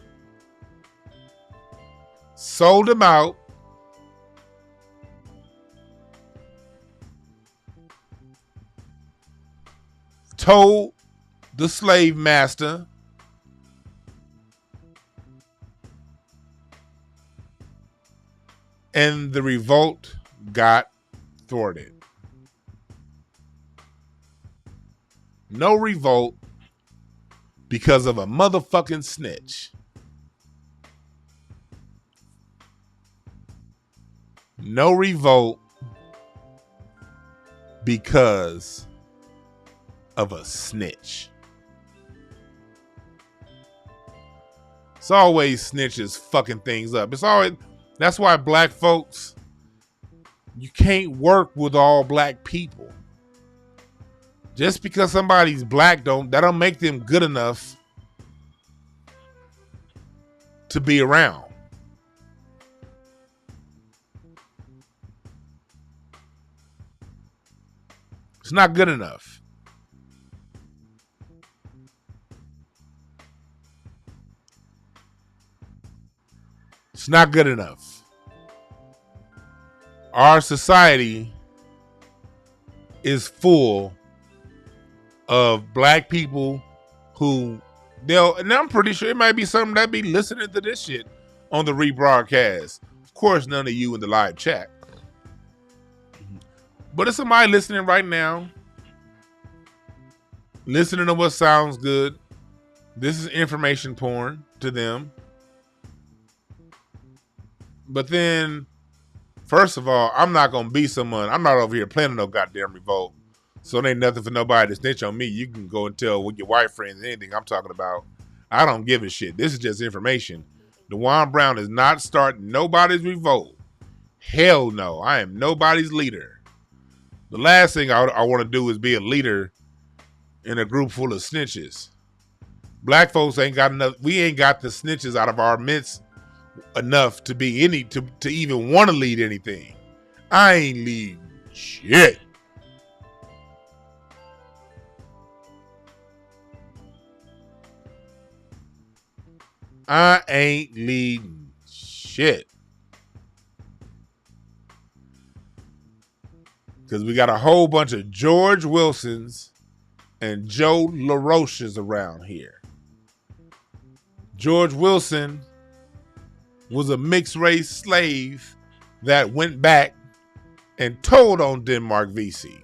sold him out, told the slave master and the revolt got thwarted. No revolt because of a motherfucking snitch. No revolt because of a snitch. It's always snitches fucking things up. It's always, that's why black folks, you can't work with all black people. Just because somebody's black that don't make them good enough to be around. It's not good enough. It's not good enough. Our society is full of black people who and I'm pretty sure it might be something that be listening to this shit on the rebroadcast. Of course, none of you in the live chat. But it's somebody listening right now, listening to what sounds good. This is information porn to them. But then, first of all, I'm not going to be someone. I'm not over here planning no goddamn revolt. So it ain't nothing for nobody to snitch on me. You can go and tell with your white friends anything I'm talking about. I don't give a shit. This is just information. DwannBrown is not starting nobody's revolt. Hell no. I am nobody's leader. The last thing I want to do is be a leader in a group full of snitches. Black folks ain't got enough. We ain't got the snitches out of our midst enough to be to even want to lead anything. I ain't leading shit. I ain't leading shit. Because we got a whole bunch of George Wilsons and Joe LaRoches around here. George Wilson was a mixed race slave that went back and told on Denmark Vesey.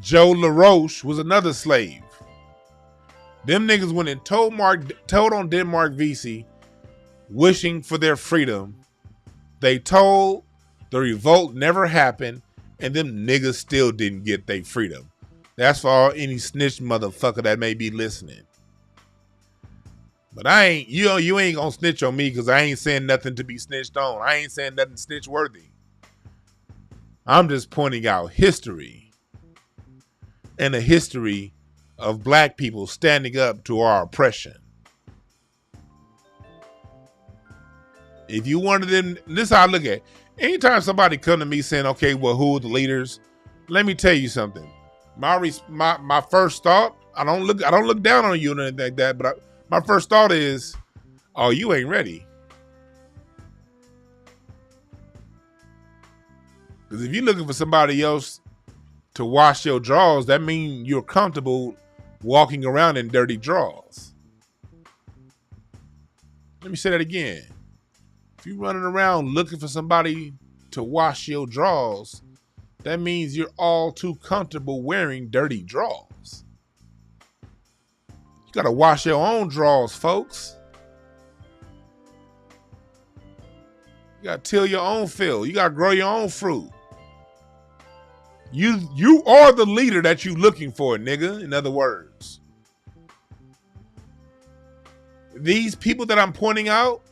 Joe LaRoche was another slave. Them niggas went and told on Denmark Vesey, wishing for their freedom. They told the revolt never happened, and them niggas still didn't get their freedom. That's for all any snitch motherfucker that may be listening. But I ain't, you ain't gonna snitch on me because I ain't saying nothing to be snitched on. I ain't saying nothing snitch worthy. I'm just pointing out history and a history of black people standing up to our oppression. If you wanted them, this is how I look at it. Anytime somebody come to me saying, okay, well, who are the leaders? Let me tell you something. My first thought, I don't look down on you or anything like that, but my first thought is, oh, you ain't ready. Because if you're looking for somebody else to wash your drawers, that means you're comfortable walking around in dirty drawers. Let me say that again. If you're running around looking for somebody to wash your drawers, that means you're all too comfortable wearing dirty drawers. You gotta wash your own drawers, folks. You gotta till your own field. You gotta grow your own fruit. You are the leader that you looking for, nigga. In other words, these people that I'm pointing out,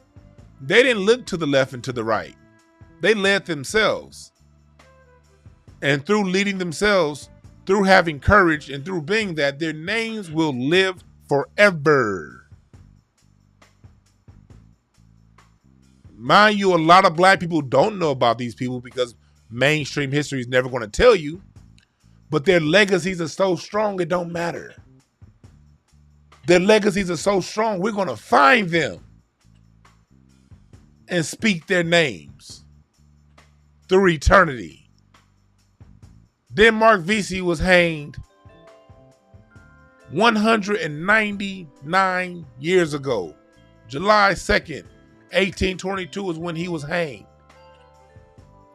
they didn't look to the left and to the right. They led themselves. And through leading themselves, through having courage, and through being that, their names will live forever. Mind you, a lot of black people don't know about these people because mainstream history is never going to tell you, but their legacies are so strong it don't matter. Their legacies are so strong, we're going to find them and speak their names through eternity. Denmark Vesey was hanged 199 years ago. July 2nd, 1822 is when he was hanged.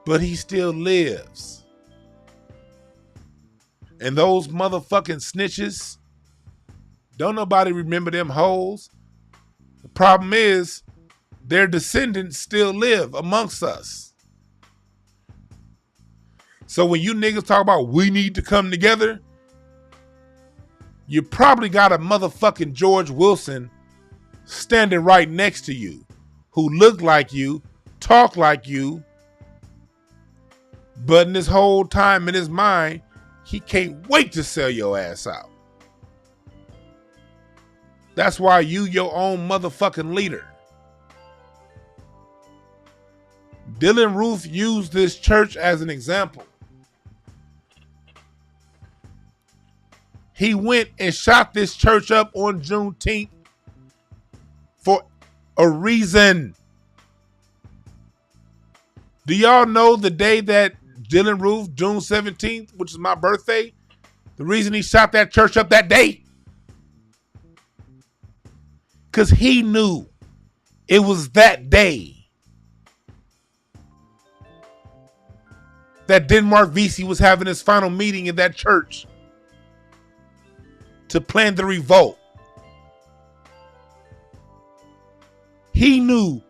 But he still lives. And those motherfucking snitches, don't nobody remember them hoes. The problem is their descendants still live amongst us. So when you niggas talk about we need to come together, you probably got a motherfucking George Wilson standing right next to you who look like you, talk like you, but in this whole time in his mind, he can't wait to sell your ass out. That's why you your own motherfucking leader. Dylann Roof used this church as an example. He went and shot this church up on Juneteenth for a reason. Do y'all know the day that Dylann Roof, June 17th, which is my birthday, the reason he shot that church up that day? Because he knew it was that day that Denmark Vesey was having his final meeting in that church to plan the revolt. He knew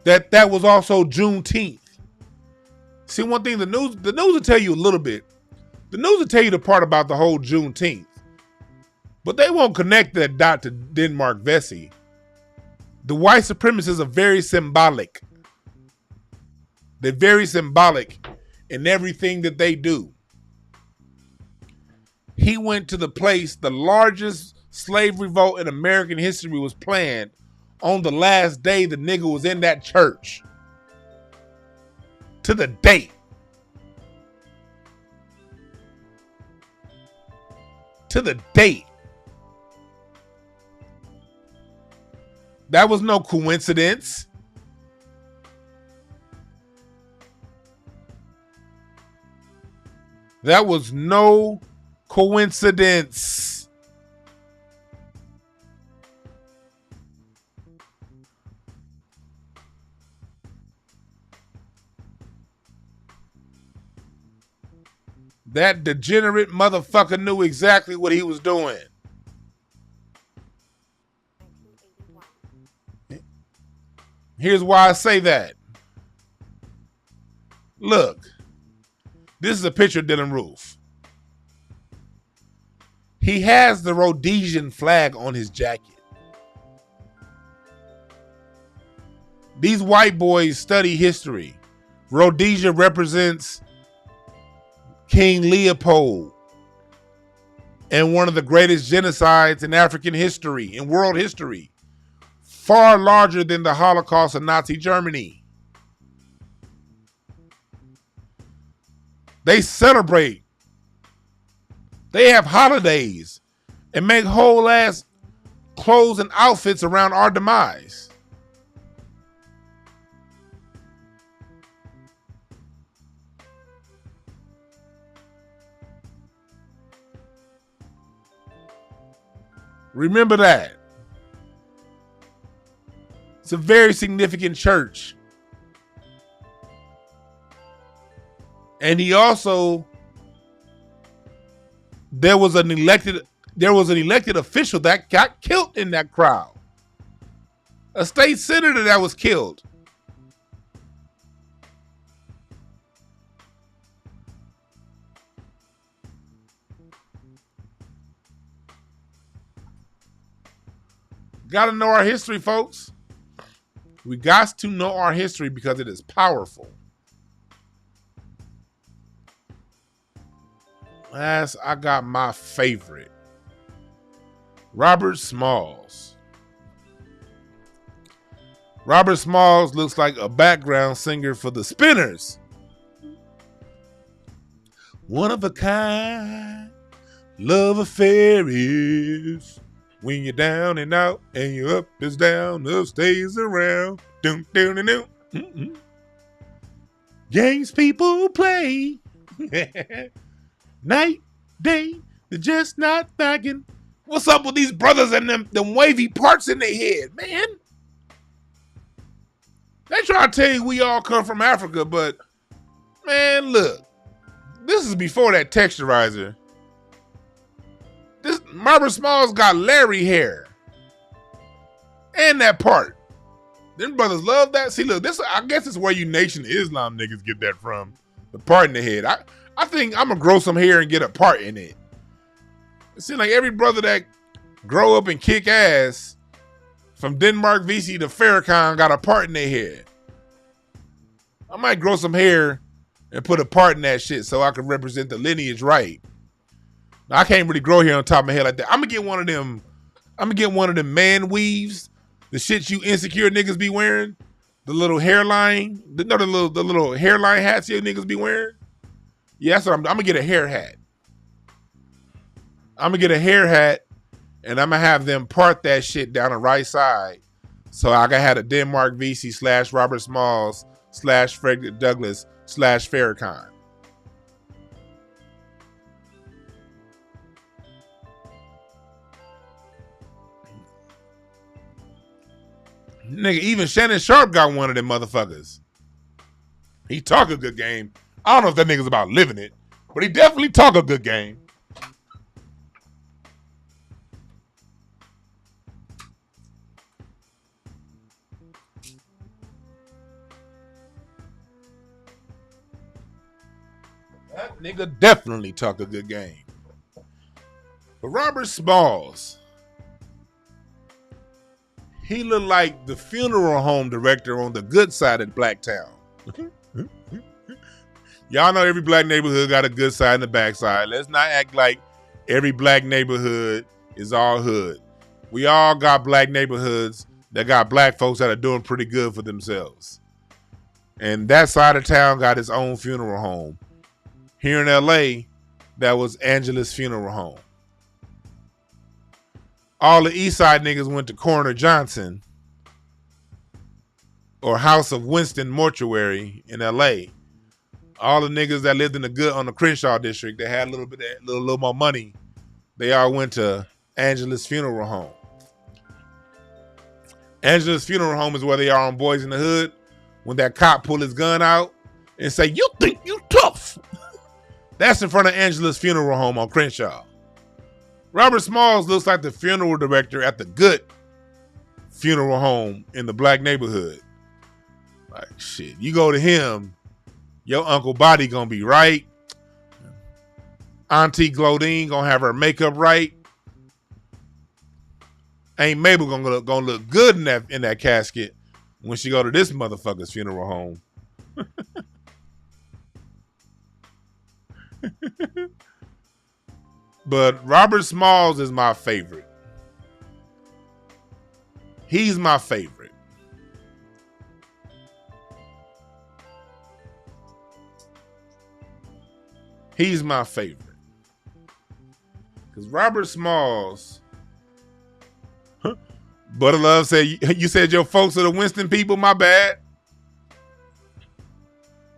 that that was also Juneteenth. See, one thing, the news will tell you a little bit. The news will tell you the part about the whole Juneteenth. But they won't connect that dot to Denmark Vesey. The white supremacists are very symbolic. They're very symbolic in everything that they do. He went to the place, the largest slave revolt in American history was planned on the last day the nigga was in that church. To the date. To the date. That was no coincidence. That was no coincidence. That degenerate motherfucker knew exactly what he was doing. Here's why I say that. Look, this is a picture of Dylan Roof. He has the Rhodesian flag on his jacket. These white boys study history. Rhodesia represents King Leopold and one of the greatest genocides in African history, in world history. Far larger than the Holocaust of Nazi Germany. They celebrate. They have holidays and make whole ass clothes and outfits around our demise. Remember that. It's a very significant church. And he also, there was an elected official that got killed in that crowd. A state senator that was killed. Got to know our history, folks. We got to know our history because it is powerful. Last, I got my favorite. Robert Smalls. Robert Smalls looks like a background singer for the Spinners. One of a kind love affair is when you're down and out and you're up is down, up stays around. Doom, doom, doom, doom. Mm-mm. Games people play. Night, day, they're just not thinking. What's up with these brothers and them wavy parts in their head, man? They try to tell you we all come from Africa, but man, look. This is before that texturizer. This Robert Smalls got Larry hair. And that part. Them brothers love that. See, look, this I guess it's where you Nation Islam niggas get that from. The part in the head. I think I'm gonna grow some hair and get a part in it. It seems like every brother that grow up and kick ass from Denmark Vesey to Farrakhan got a part in their head. I might grow some hair and put a part in that shit so I can represent the lineage right. Now, I can't really grow hair on top of my head like that. I'm gonna get one of them man weaves, the shit you insecure niggas be wearing, the little hairline, the little hairline hats you niggas be wearing. Yeah, that's what I'm gonna get a hair hat. I'm gonna get a hair hat and I'm gonna have them part that shit down the right side. So I gotta have a Denmark Vesey / Robert Smalls / Frederick Douglass / Farrakhan. Nigga, even Shannon Sharp got one of them motherfuckers. He talk a good game. I don't know if that nigga's about living it, but he definitely talk a good game. That nigga definitely talk a good game. But Robert Smalls, he looked like the funeral home director on the good side of Blacktown. Y'all know every black neighborhood got a good side and a bad side. Let's not act like every black neighborhood is all hood. We all got black neighborhoods that got black folks that are doing pretty good for themselves. And that side of town got its own funeral home. Here in LA, that was Angela's funeral home. All the East Side niggas went to Coroner Johnson or House of Winston Mortuary in LA. All the niggas that lived in the good on the Crenshaw district, they had a little bit, little more money. They all went to Angela's funeral home. Angela's funeral home is where they are on Boys in the Hood. When that cop pull his gun out and say, "You think you tough?" That's in front of Angela's funeral home on Crenshaw. Robert Smalls looks like the funeral director at the good funeral home in the black neighborhood. Like, shit, you go to him, your Uncle Body gonna be right. Auntie Glodine gonna have her makeup right. Aunt Mabel gonna look good in that casket when she go to this motherfucker's funeral home. But Robert Smalls is my favorite. He's my favorite. He's my favorite. Because Robert Smalls, Butter Love said, you said your folks are the Winston people, my bad.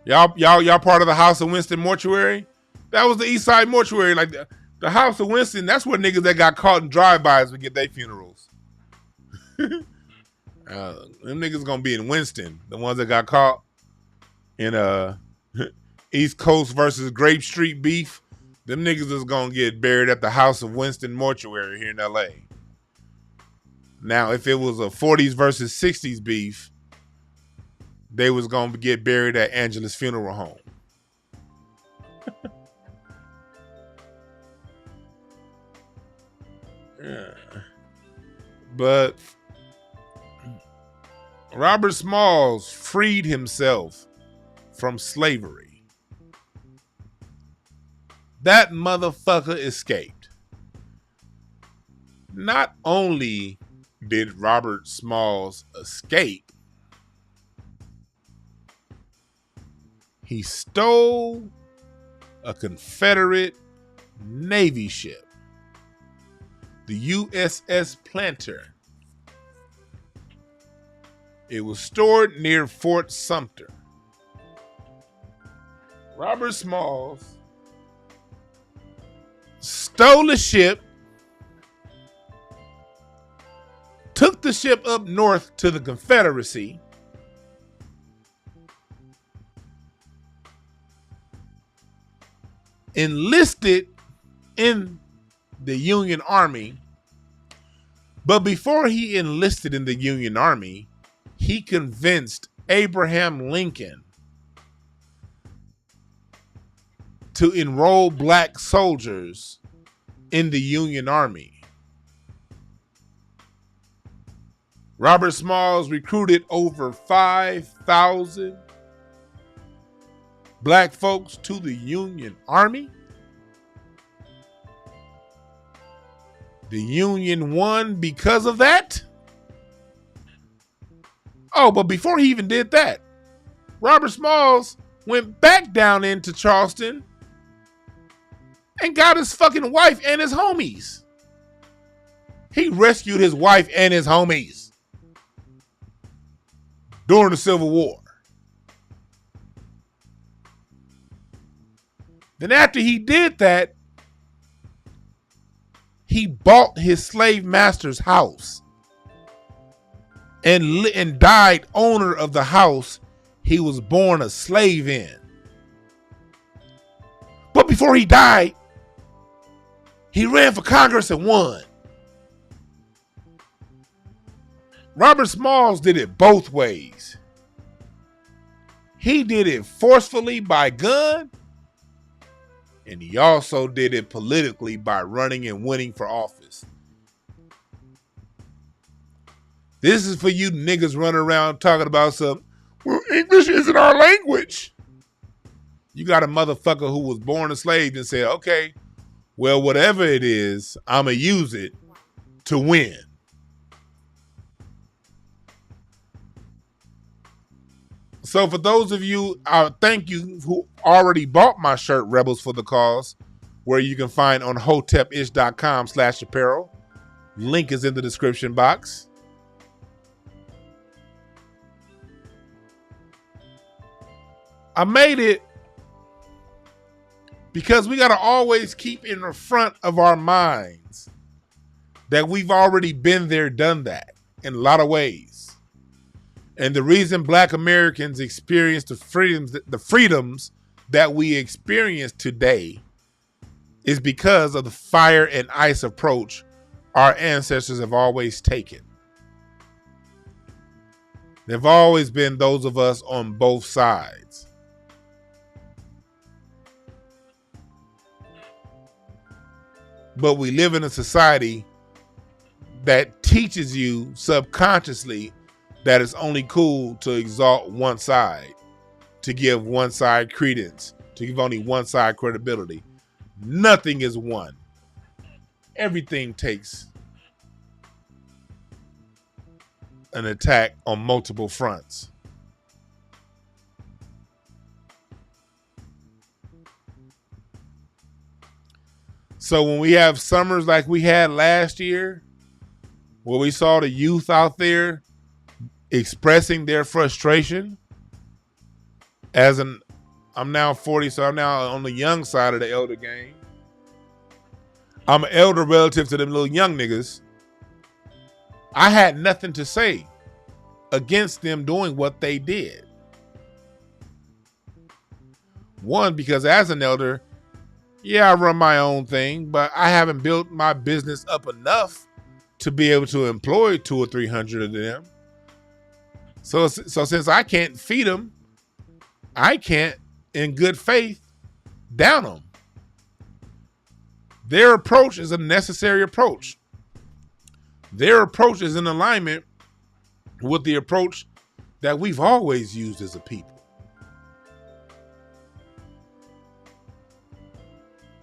Y'all part of the House of Winston Mortuary? That was the East Side Mortuary. Like the House of Winston, that's where niggas that got caught in drive-bys would get their funerals. Them niggas gonna be in Winston. The ones that got caught in East Coast versus Grape Street beef. Them niggas is gonna get buried at the House of Winston Mortuary here in LA. Now, if it was a 40s versus 60s beef, they was gonna get buried at Angela's funeral home. Yeah. But Robert Smalls freed himself from slavery. That motherfucker escaped. Not only did Robert Smalls escape, he stole a Confederate Navy ship, the USS Planter. It was stored near Fort Sumter. Robert Smalls stole the ship, took the ship up north to the Confederacy, enlisted in the Union Army, but before he enlisted in the Union Army, he convinced Abraham Lincoln to enroll black soldiers in the Union Army. Robert Smalls recruited over 5,000 black folks to the Union Army. The Union won because of that. Oh, but before he even did that, Robert Smalls went back down into Charleston and got his fucking wife and his homies. He rescued his wife and his homies during the Civil War. Then after he did that, he bought his slave master's house and died owner of the house he was born a slave in. But before he died, he ran for Congress and won. Robert Smalls did it both ways. He did it forcefully by gun, And he also did it politically by running and winning for office. This is for you niggas running around talking about some, well, English isn't our language. You got a motherfucker who was born a slave and said, okay, well, whatever it is, I'm going to use it to win. So for those of you, thank you who already bought my shirt, Rebels for the Cause, where you can find on hotepish.com/apparel. Link is in the description box. I made it because we got to always keep in the front of our minds that we've already been there, done that in a lot of ways. And the reason Black Americans experience the freedoms that we experience today is because of the fire and ice approach our ancestors have always taken. There've always been those of us on both sides. But we live in a society that teaches you subconsciously that it's only cool to exalt one side, to give one side credence, to give only one side credibility. Nothing is one. Everything takes an attack on multiple fronts. So when we have summers like we had last year, where we saw the youth out there expressing their frustration, I'm now 40, so I'm now on the young side of the elder game. I'm an elder relative to them little young niggas. I had nothing to say against them doing what they did. One, because as an elder, yeah, I run my own thing, but I haven't built my business up enough to be able to employ 200 or 300 of them. So since I can't feed them, I can't, in good faith, down them. Their approach is a necessary approach. Their approach is in alignment with the approach that we've always used as a people.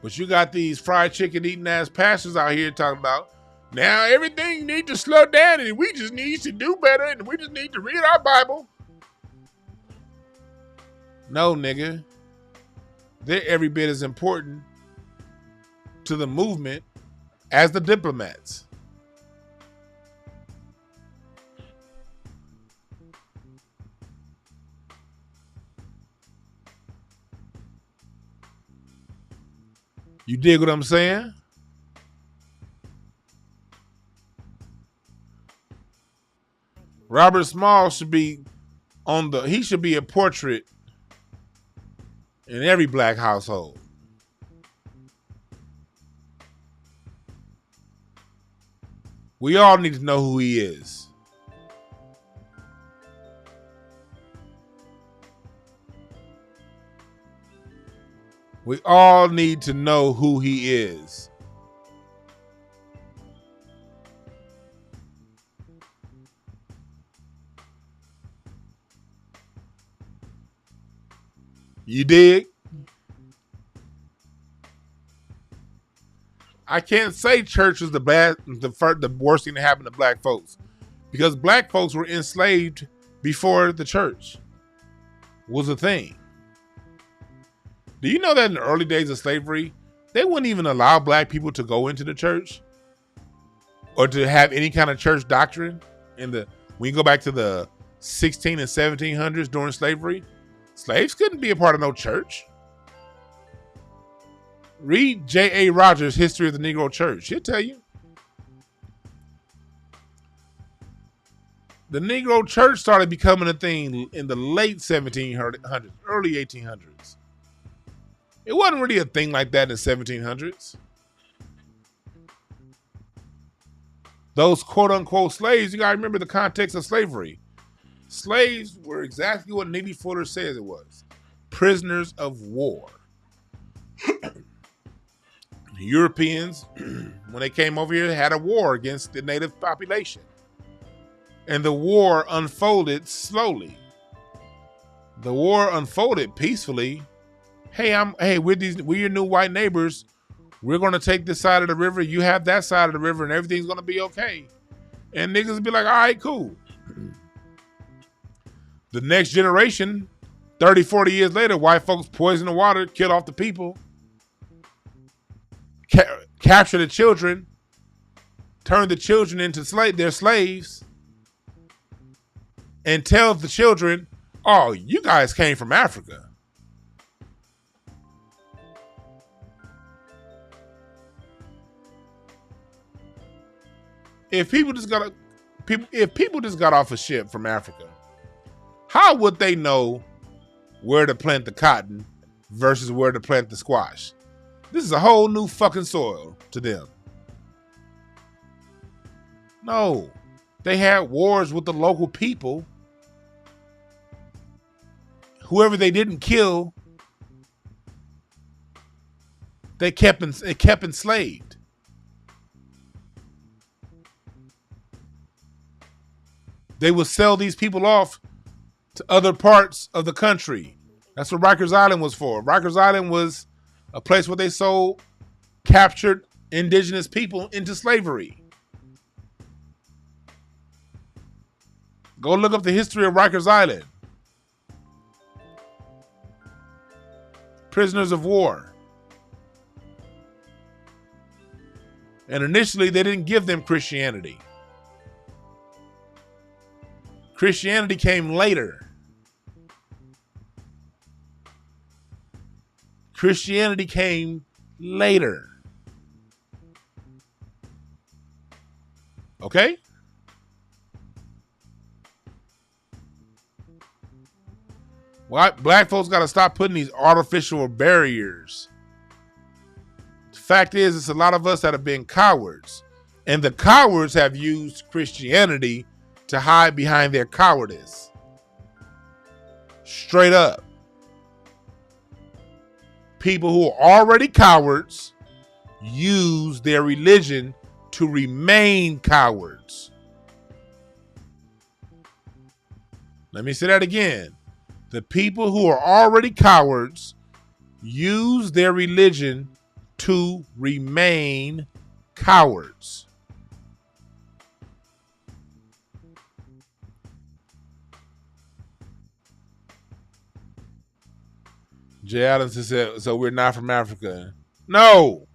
But you got these fried chicken eating ass pastors out here talking about, now everything needs to slow down and we just need to do better and we just need to read our Bible. No, nigga. They're every bit as important to the movement as the diplomats. You dig what I'm saying? Robert Small should be he should be a portrait in every black household. We all need to know who he is. We all need to know who he is. You dig? I can't say church was the worst thing that happened to black folks, because black folks were enslaved before the church was a thing. Do you know that in the early days of slavery, they wouldn't even allow black people to go into the church or to have any kind of church doctrine? We go back to the 16 and 1700s during slavery. Slaves couldn't be a part of no church. Read J.A. Rogers' History of the Negro Church. He'll tell you. The Negro Church started becoming a thing in the late 1700s, early 1800s. It wasn't really a thing like that in the 1700s. Those quote-unquote slaves, you got to remember the context of slavery. Slaves were exactly what Neely Fuller says it was. Prisoners of war. Europeans, when they came over here, had a war against the native population. And the war unfolded slowly. The war unfolded peacefully. Hey, we're your new white neighbors. We're gonna take this side of the river. You have that side of the river, and everything's gonna be okay. And niggas will be like, all right, cool. The next generation, 30, 40 years later, white folks poison the water, kill off the people, capture the children, turn the children into their slaves, and tell the children, oh, you guys came from Africa. If people just got off a ship from Africa, how would they know where to plant the cotton versus where to plant the squash? This is a whole new fucking soil to them. No, they had wars with the local people. Whoever they didn't kill, they kept enslaved. They would sell these people off to other parts of the country. That's what Rikers Island was for. Rikers Island was a place where they sold captured indigenous people into slavery. Go look up the history of Rikers Island. Prisoners of war. And initially, they didn't give them Christianity. Christianity came later. Christianity came later. Okay? Black folks got to stop putting these artificial barriers. The fact is, it's a lot of us that have been cowards. And the cowards have used Christianity to hide behind their cowardice. Straight up. People who are already cowards use their religion to remain cowards. Let me say that again. The people who are already cowards use their religion to remain cowards. Jay Adams said, so we're not from Africa. No.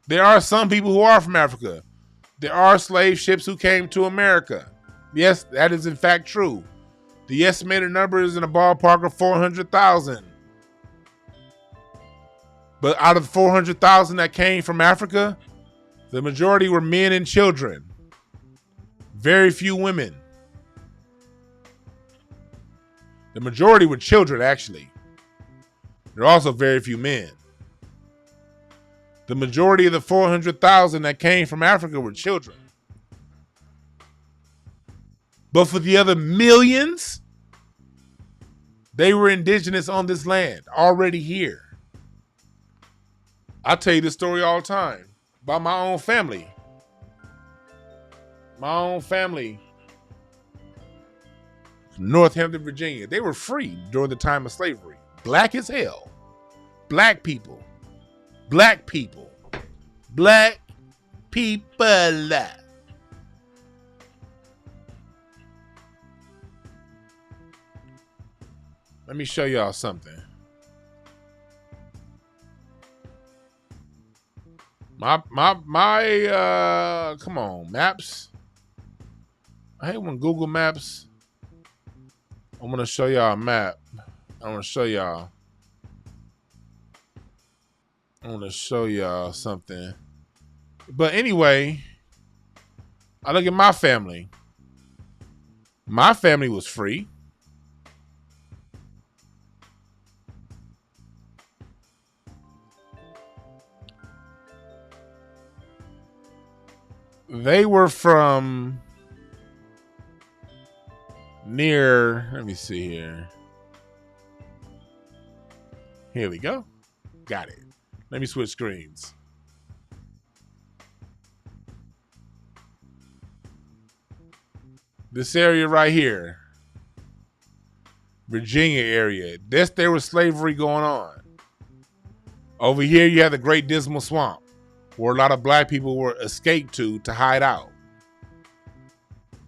There are some people who are from Africa. There are slave ships who came to America. Yes, that is in fact true. The estimated number is in a ballpark of 400,000. But out of the 400,000 that came from Africa, the majority were men and children. Very few women. The majority were children, actually. There are also very few men. The majority of the 400,000 that came from Africa were children. But for the other millions, they were indigenous on this land, already here. I tell you this story all the time about my own family. My own family from Northampton, Virginia. They were free during the time of slavery. Black as hell. Black people. Black people. Black people. Let me show y'all something. My come on, maps. I hate when Google Maps. I'm gonna show y'all a map. I want to show y'all. I want to show y'all something. But anyway, I look at my family. My family was free. They were from near, let me see here. Here we go. Got it. Let me switch screens. This area right here, Virginia area, there was slavery going on. Over here, you have the Great Dismal Swamp, where a lot of black people were escaped to hide out.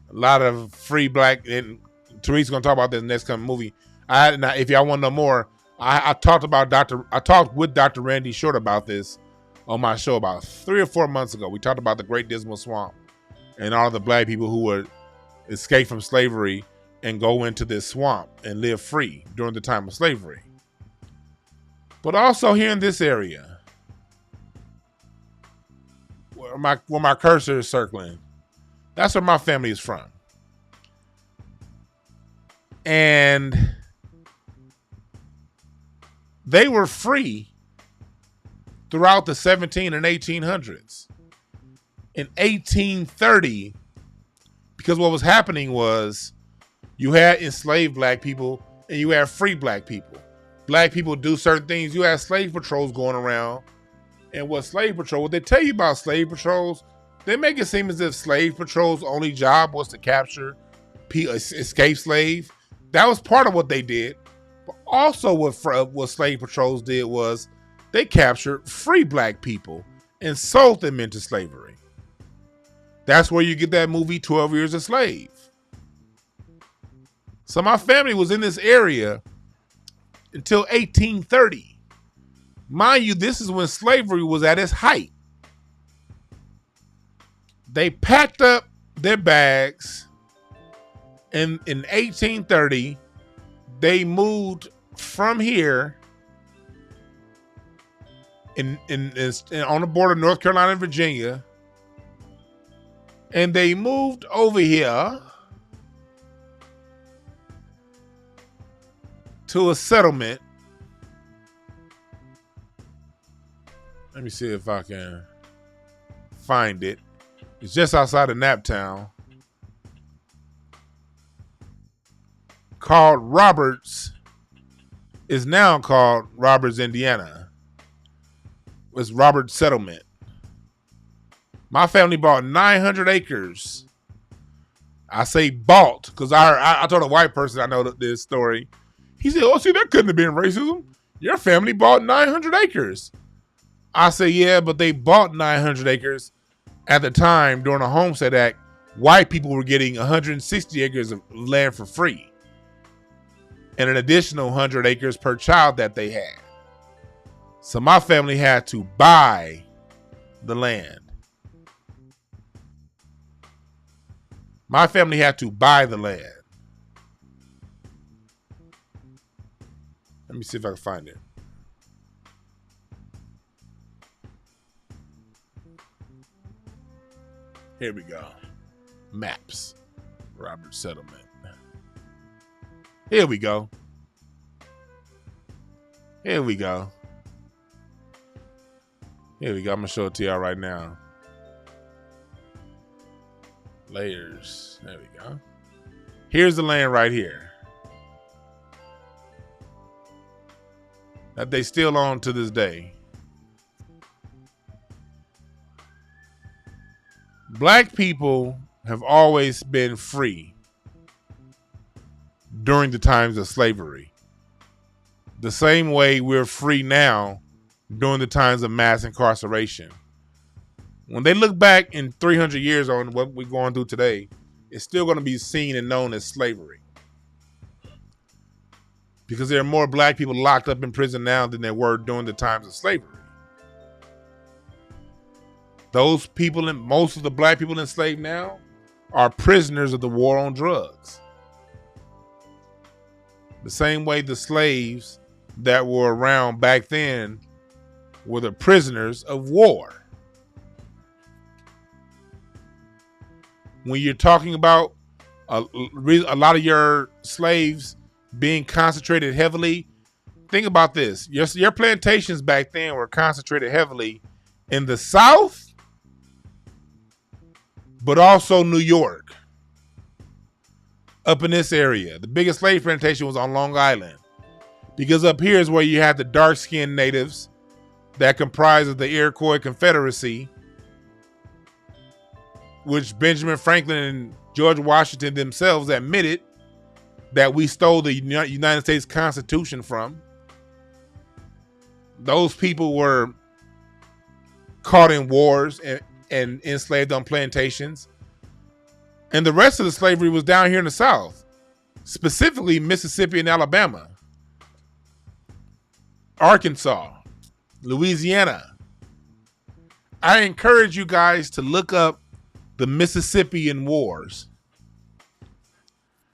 A lot of free black, and Teresa's gonna talk about this next coming movie. If y'all want to know more, I talked with Dr. Randy Short about this on my show about 3 or 4 months ago. We talked about the Great Dismal Swamp and all the black people who would escape from slavery and go into this swamp and live free during the time of slavery. But also here in this area, where my cursor is circling, that's where my family is from. And they were free throughout the 17 and 1800s. In 1830, because what was happening was you had enslaved black people and you had free black people. Black people do certain things. You had slave patrols going around. And what they tell you about slave patrols, they make it seem as if slave patrols' only job was to capture escaped slaves. That was part of what they did. But also what slave patrols did was they captured free black people and sold them into slavery. That's where you get that movie 12 Years a Slave. So my family was in this area until 1830. Mind you, this is when slavery was at its height. They packed up their bags and in 1830, they moved from here in on the border of North Carolina and Virginia, and they moved over here to a settlement. Let me see if I can find it. It's just outside of Naptown, called Roberts. Is now called Roberts, Indiana. It was Roberts Settlement. My family bought 900 acres. I say bought because I told a white person I know this story. He said, "Oh, see, that couldn't have been racism. Your family bought 900 acres." I say, "Yeah, but they bought 900 acres at the time during the Homestead Act. White people were getting 160 acres of land for free, and an additional 100 acres per child that they had. So my family had to buy the land. My family had to buy the land. Let me see if I can find it. Here we go. Maps. Robert Settlement. Here we go. Here we go. Here we go. I'm going to show it to y'all right now. Layers. There we go. Here's the land right here that they still own to this day. Black people have always been free during the times of slavery, the same way we're free now during the times of mass incarceration. When they look back in 300 years on what we're going through today, it's still going to be seen and known as slavery, because there are more black people locked up in prison now than there were during the times of slavery. Those people, and most of the black people enslaved now, are prisoners of the war on drugs. The same way the slaves that were around back then were the prisoners of war. When you're talking about a lot of your slaves being concentrated heavily, think about this. Your plantations back then were concentrated heavily in the South, but also New York. Up in this area, the biggest slave plantation was on Long Island, because up here is where you had the dark-skinned natives that comprised of the Iroquois Confederacy, which Benjamin Franklin George Washington themselves admitted that we stole the United States Constitution from. Those people were caught in wars and enslaved on plantations. And the rest of the slavery was down here in the South, specifically Mississippi and Alabama, Arkansas, Louisiana. I encourage you guys to look up the Mississippian Wars.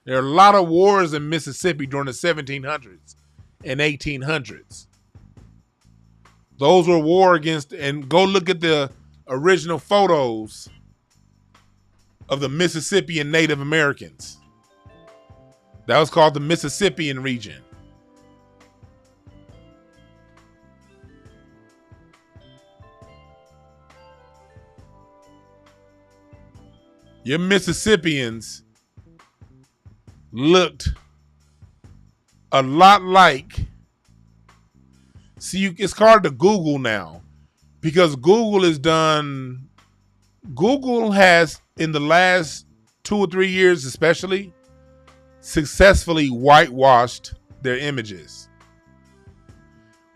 There are a lot of wars in Mississippi during the 1700s and 1800s. Those were war against, and go look at the original photos of the Mississippian Native Americans. That was called the Mississippian region. Your Mississippians looked a lot like, it's hard to Google now because Google has in the last 2 or 3 years especially successfully whitewashed their images.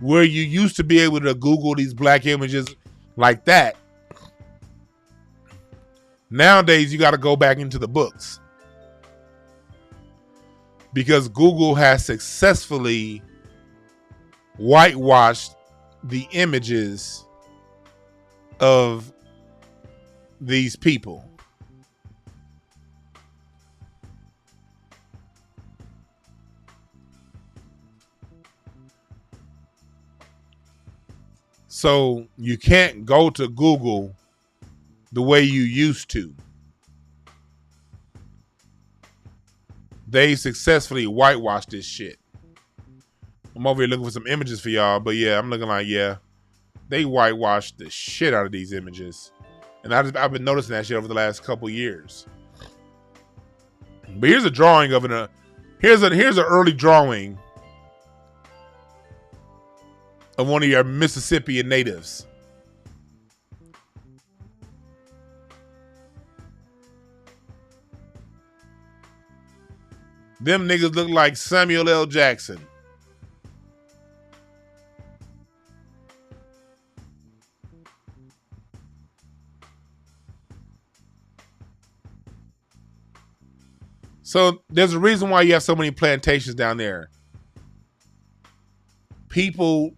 Where you used to be able to Google these black images like that, nowadays you got to go back into the books because Google has successfully whitewashed the images of these people. So you can't go to Google the way you used to. They successfully whitewashed this shit. I'm over here looking for some images for y'all, but yeah, I'm looking like, yeah, they whitewashed the shit out of these images. And I've been noticing that shit over the last couple years. But here's a drawing of here's an early drawing of one of your Mississippian natives. Them niggas look like Samuel L. Jackson. So there's a reason why you have so many plantations down there. People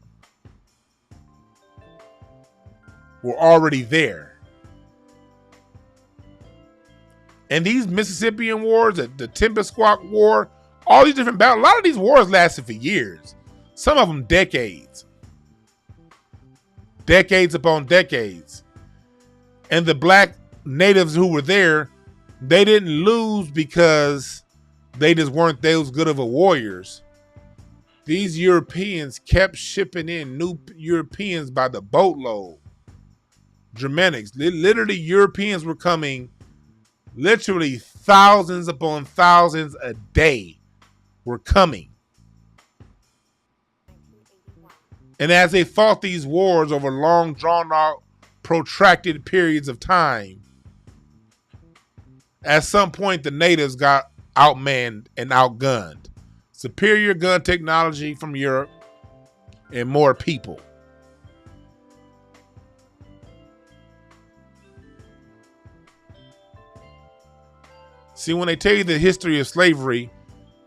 were already there. And these Mississippian wars, the Timpesquak War, all these different battles, a lot of these wars lasted for years. Some of them decades. Decades upon decades. And the black natives who were there, they didn't lose because they just weren't those good of a warriors. These Europeans kept shipping in new Europeans by the boatload. Germanics, literally Europeans were coming, literally thousands upon thousands a day were coming. And as they fought these wars over long, drawn out, protracted periods of time, at some point the natives got outmanned and outgunned. Superior gun technology from Europe and more people. See, when they tell you the history of slavery,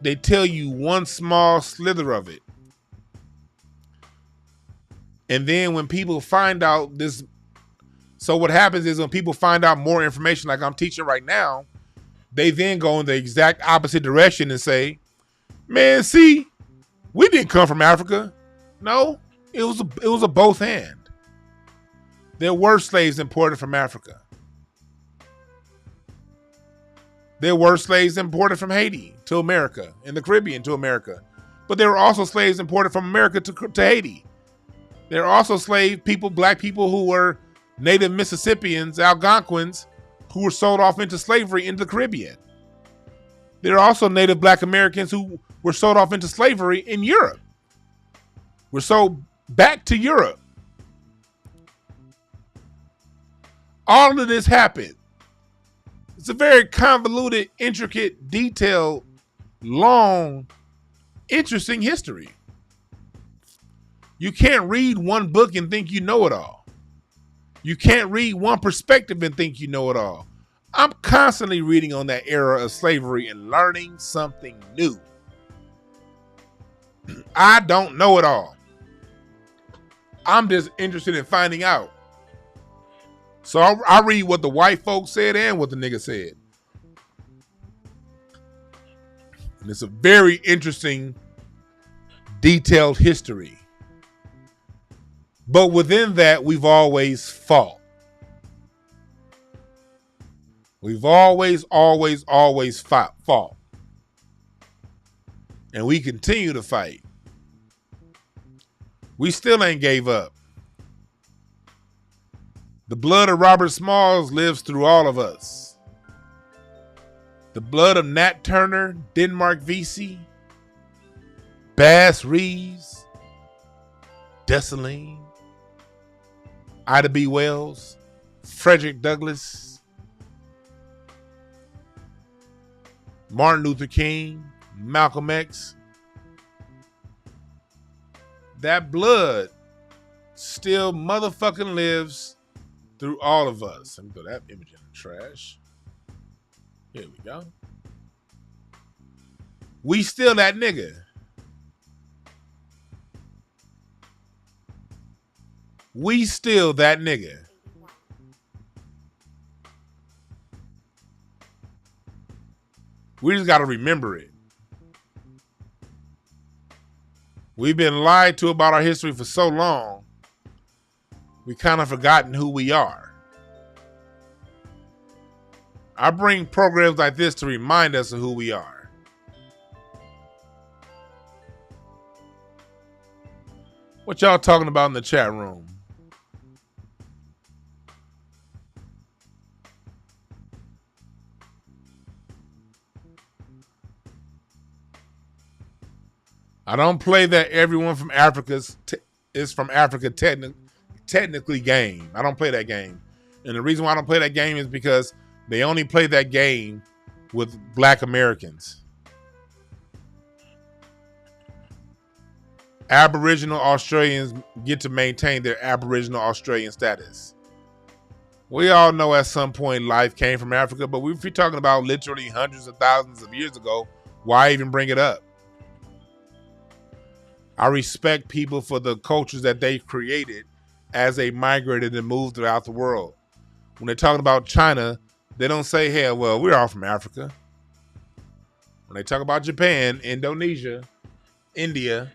they tell you one small slither of it. And then when people find out this, so what happens is when people find out more information like I'm teaching right now, they then go in the exact opposite direction and say, man, see, we didn't come from Africa. No, it was a both and. There were slaves imported from Africa. There were slaves imported from Haiti to America, and the Caribbean to America. But there were also slaves imported from America to Haiti. There are also black people who were native Mississippians, Algonquins, who were sold off into slavery in the Caribbean. There are also native black Americans who were sold off into slavery in Europe. Were sold back to Europe. All of this happened It's a very convoluted, intricate, detailed, long, interesting history. You can't read one book and think you know it all. You can't read one perspective and think you know it all. I'm constantly reading on that era of slavery and learning something new. I don't know it all. I'm just interested in finding out. So I read what the white folks said and what the nigga said. And it's a very interesting, detailed history. But within that, we've always fought. We've always fought. And we continue to fight. We still ain't gave up. The blood of Robert Smalls lives through all of us. The blood of Nat Turner, Denmark Vesey, Bass Reeves, Dessalines, Ida B. Wells, Frederick Douglass, Martin Luther King, Malcolm X. That blood still motherfucking lives through all of us. Let me throw that image in the trash. Here we go. We still that nigga. We still that nigga. We just got to remember it. We've been lied to about our history for so long, we kind of forgotten who we are. I bring programs like this to remind us of who we are. What y'all talking about in the chat room? I don't play that everyone from Africa is from Africa technically game. I don't play that game. And the reason why I don't play that game is because they only play that game with Black Americans. Aboriginal Australians get to maintain their Aboriginal Australian status. We all know at some point life came from Africa, but if you're talking about literally hundreds of thousands of years ago, why even bring it up? I respect people for the cultures that they've created as they migrated and moved throughout the world. When they're talking about China, they don't say, hey, well, we're all from Africa. When they talk about Japan, Indonesia, India,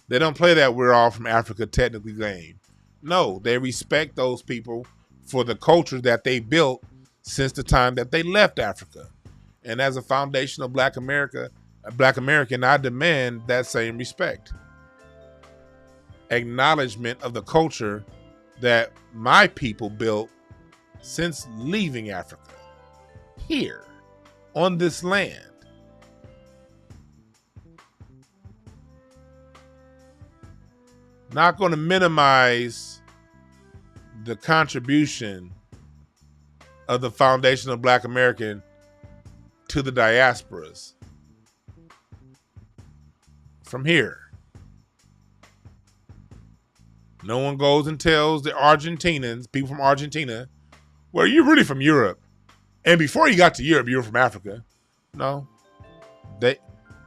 they don't play that we're all from Africa technically game. No, they respect those people for the culture that they built since the time that they left Africa. And as a foundational Black American, I demand that same respect. Acknowledgement of the culture that my people built since leaving Africa. Here, on this land. Not going to minimize the contribution of the foundational Black American to the diasporas. From here. No one goes and tells the Argentinians, people from Argentina, well, you're really from Europe. And before you got to Europe, you were from Africa. No.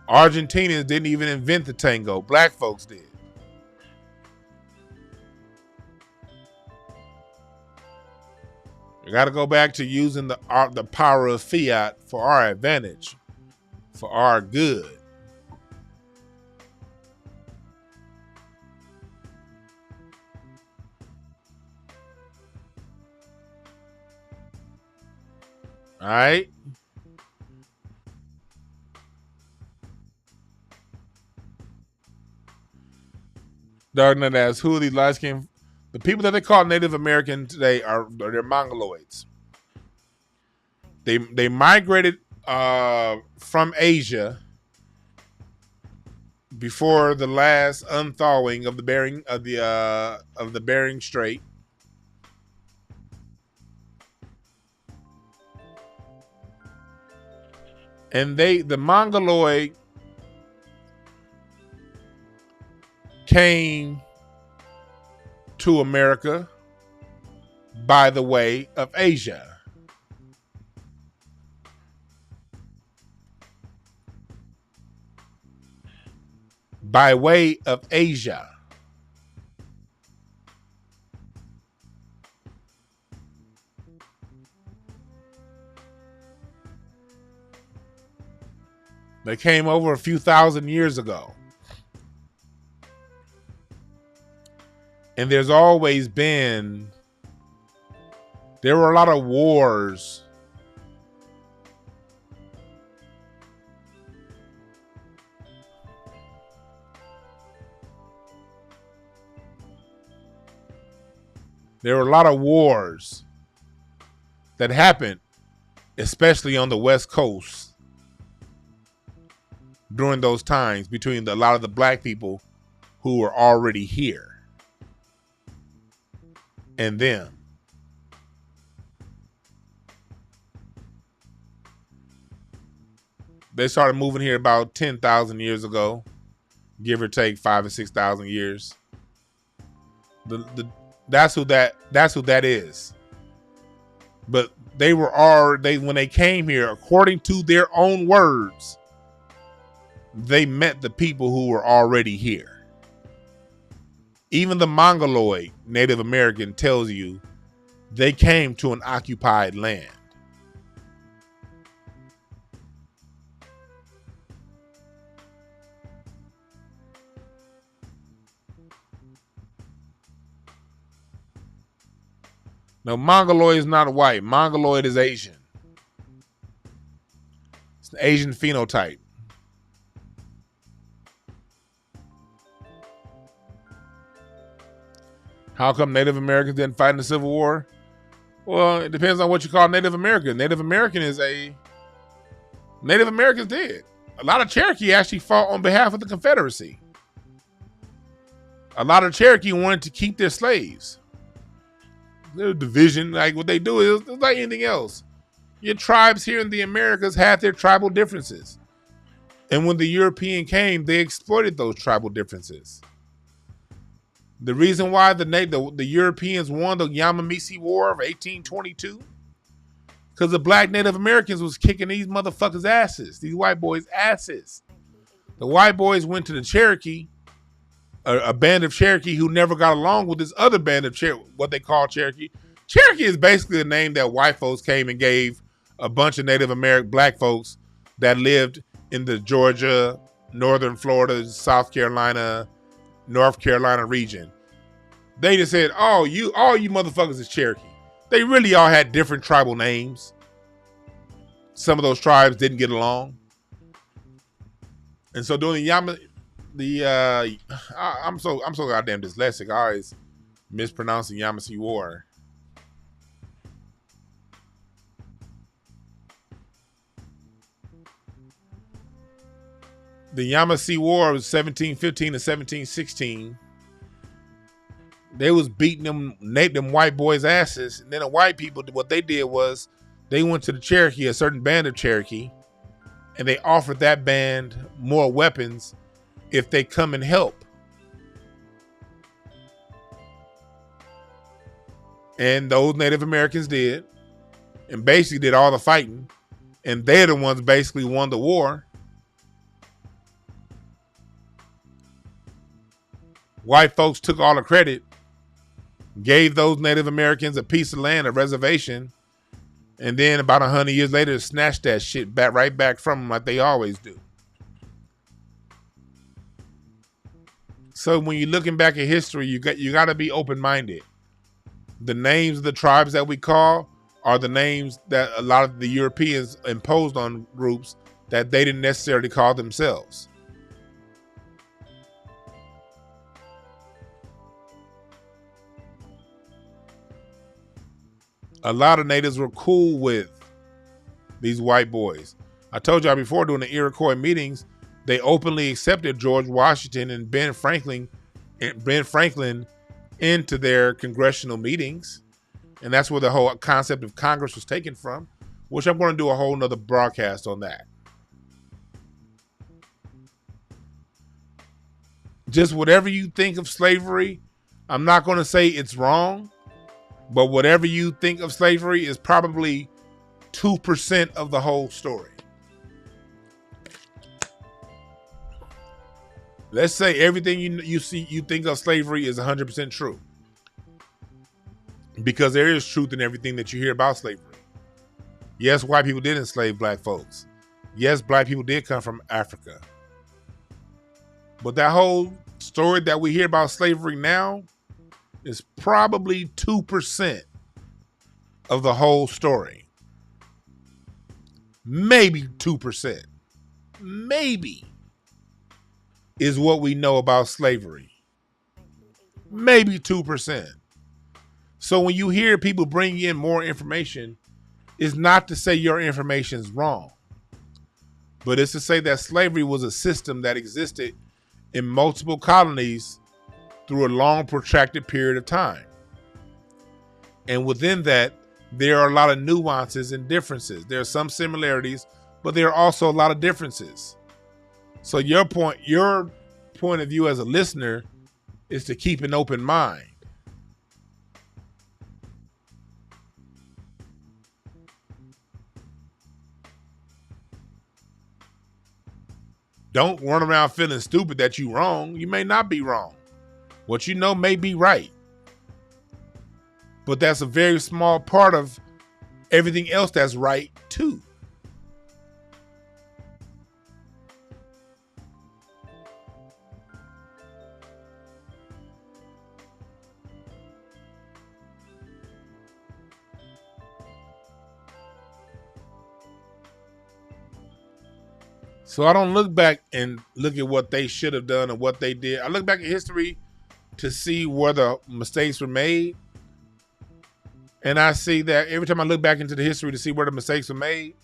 Argentinians didn't even invent the tango. Black folks did. We got to go back to using the power of fiat for our advantage, for our good. All right. Dark Knight asks, who are these light skin? The people that they call Native American today they're Mongoloids. They migrated from Asia before the last unthawing of the Bering Strait. And the Mongoloid came to America by the way of Asia. By way of Asia. They came over a few thousand years ago. And there were a lot of wars. There were a lot of wars that happened, especially on the West Coast during those times between a lot of the black people who were already here and them. They started moving here about 10,000 years ago, give or take 5,000 or 6,000 years. That's who that is. But when they came here, according to their own words, they met the people who were already here. Even the Mongoloid Native American tells you they came to an occupied land. No, Mongoloid is not white. Mongoloid is Asian. It's an Asian phenotype. How come Native Americans didn't fight in the Civil War? Well, it depends on what you call Native American. Native Americans did. A lot of Cherokee actually fought on behalf of the Confederacy. A lot of Cherokee wanted to keep their slaves. Their division, like what they do is like anything else. Your tribes here in the Americas had their tribal differences. And when the European came, they exploited those tribal differences. The reason why the Europeans won the Yamasee War of 1822, because the black Native Americans was kicking these motherfuckers' asses, these white boys' asses. The white boys went to the Cherokee, a band of Cherokee who never got along with this other band of what they call Cherokee. Cherokee is basically the name that white folks came and gave a bunch of Native American black folks that lived in the Georgia, Northern Florida, South Carolina, North Carolina region. They just said, all you motherfuckers is Cherokee. They really all had different tribal names. Some of those tribes didn't get along. And so during I'm so goddamn dyslexic. I always mispronounce the Yamasee War. The Yamasee War was 1715 to 1716. They was beating them white boys' asses. And then the white people, what they did was they went to the Cherokee, a certain band of Cherokee, and they offered that band more weapons if they come and help. And those Native Americans did, and basically did all the fighting. And they're the ones basically won the war. White folks took all the credit, gave those Native Americans a piece of land, a reservation, and then about 100 years later, snatched that shit right back from them like they always do. So when you're looking back at history, you got to be open-minded. The names of the tribes that we call are the names that a lot of the Europeans imposed on groups that they didn't necessarily call themselves. A lot of natives were cool with these white boys. I told y'all before, during the Iroquois meetings, they openly accepted George Washington and Ben Franklin into their congressional meetings. And that's where the whole concept of Congress was taken from, which I'm going to do a whole nother broadcast on that. Just whatever you think of slavery, I'm not going to say it's wrong, but whatever you think of slavery is probably 2% of the whole story. Let's say everything you think of slavery is 100% true. Because there is truth in everything that you hear about slavery. Yes, white people did enslave black folks. Yes, black people did come from Africa. But that whole story that we hear about slavery now is probably 2% of the whole story. Maybe 2%. Maybe is what we know about slavery. Maybe 2%. So when you hear people bring in more information, it's not to say your information is wrong, but it's to say that slavery was a system that existed in multiple colonies through a long, protracted period of time. And within that, there are a lot of nuances and differences. There are some similarities, but there are also a lot of differences. So your point of view as a listener is to keep an open mind. Don't run around feeling stupid that you're wrong. You may not be wrong. What you know may be right. But that's a very small part of everything else that's right too. So I don't look back and look at what they should have done and what they did. I look back at history to see where the mistakes were made. And I see that every time I look back into the history to see where the mistakes were made,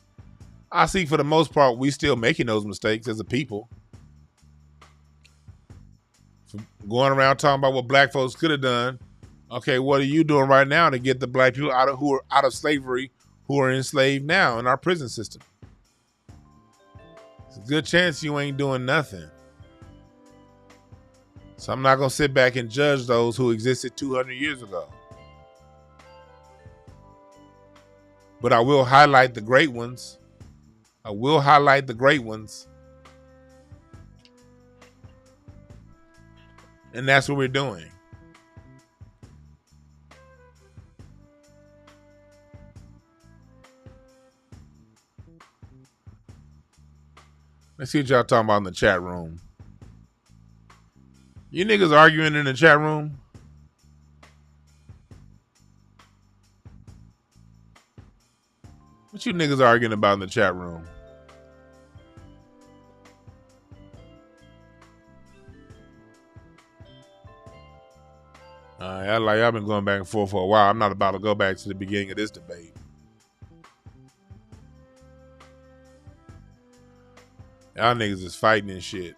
I see for the most part, we still making those mistakes as a people. Going around talking about what black folks could have done. Okay, what are you doing right now to get the black people who are out of slavery, who are enslaved now in our prison system? It's a good chance you ain't doing nothing. So I'm not going to sit back and judge those who existed 200 years ago. But I will highlight the great ones. I will highlight the great ones. And that's what we're doing. Let's see what y'all talking about in the chat room. You niggas arguing in the chat room? What you niggas arguing about in the chat room? I've been going back and forth for a while. I'm not about to go back to the beginning of this debate. Y'all niggas is fighting and shit.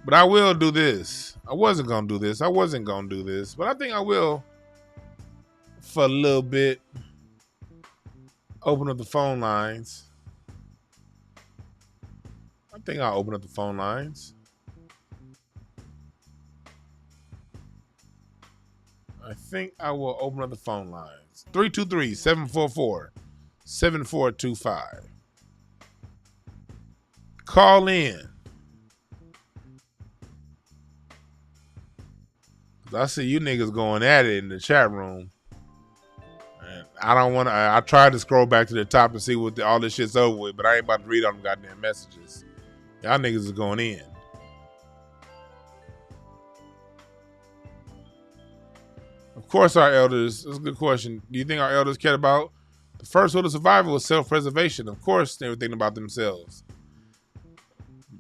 But I will do this. I wasn't going to do this. But I think I will, for a little bit, open up the phone lines. I think I'll open up the phone lines. I think I will open up the phone lines. 323-744-7425. Call in. I see you niggas going at it in the chat room. And I don't want to. I tried to scroll back to the top to see what all this shit's over with, but I ain't about to read all them goddamn messages. Y'all niggas is going in. Of course, our elders. That's a good question. Do you think our elders cared about? The first order of survival was self-preservation. Of course, they were thinking about themselves.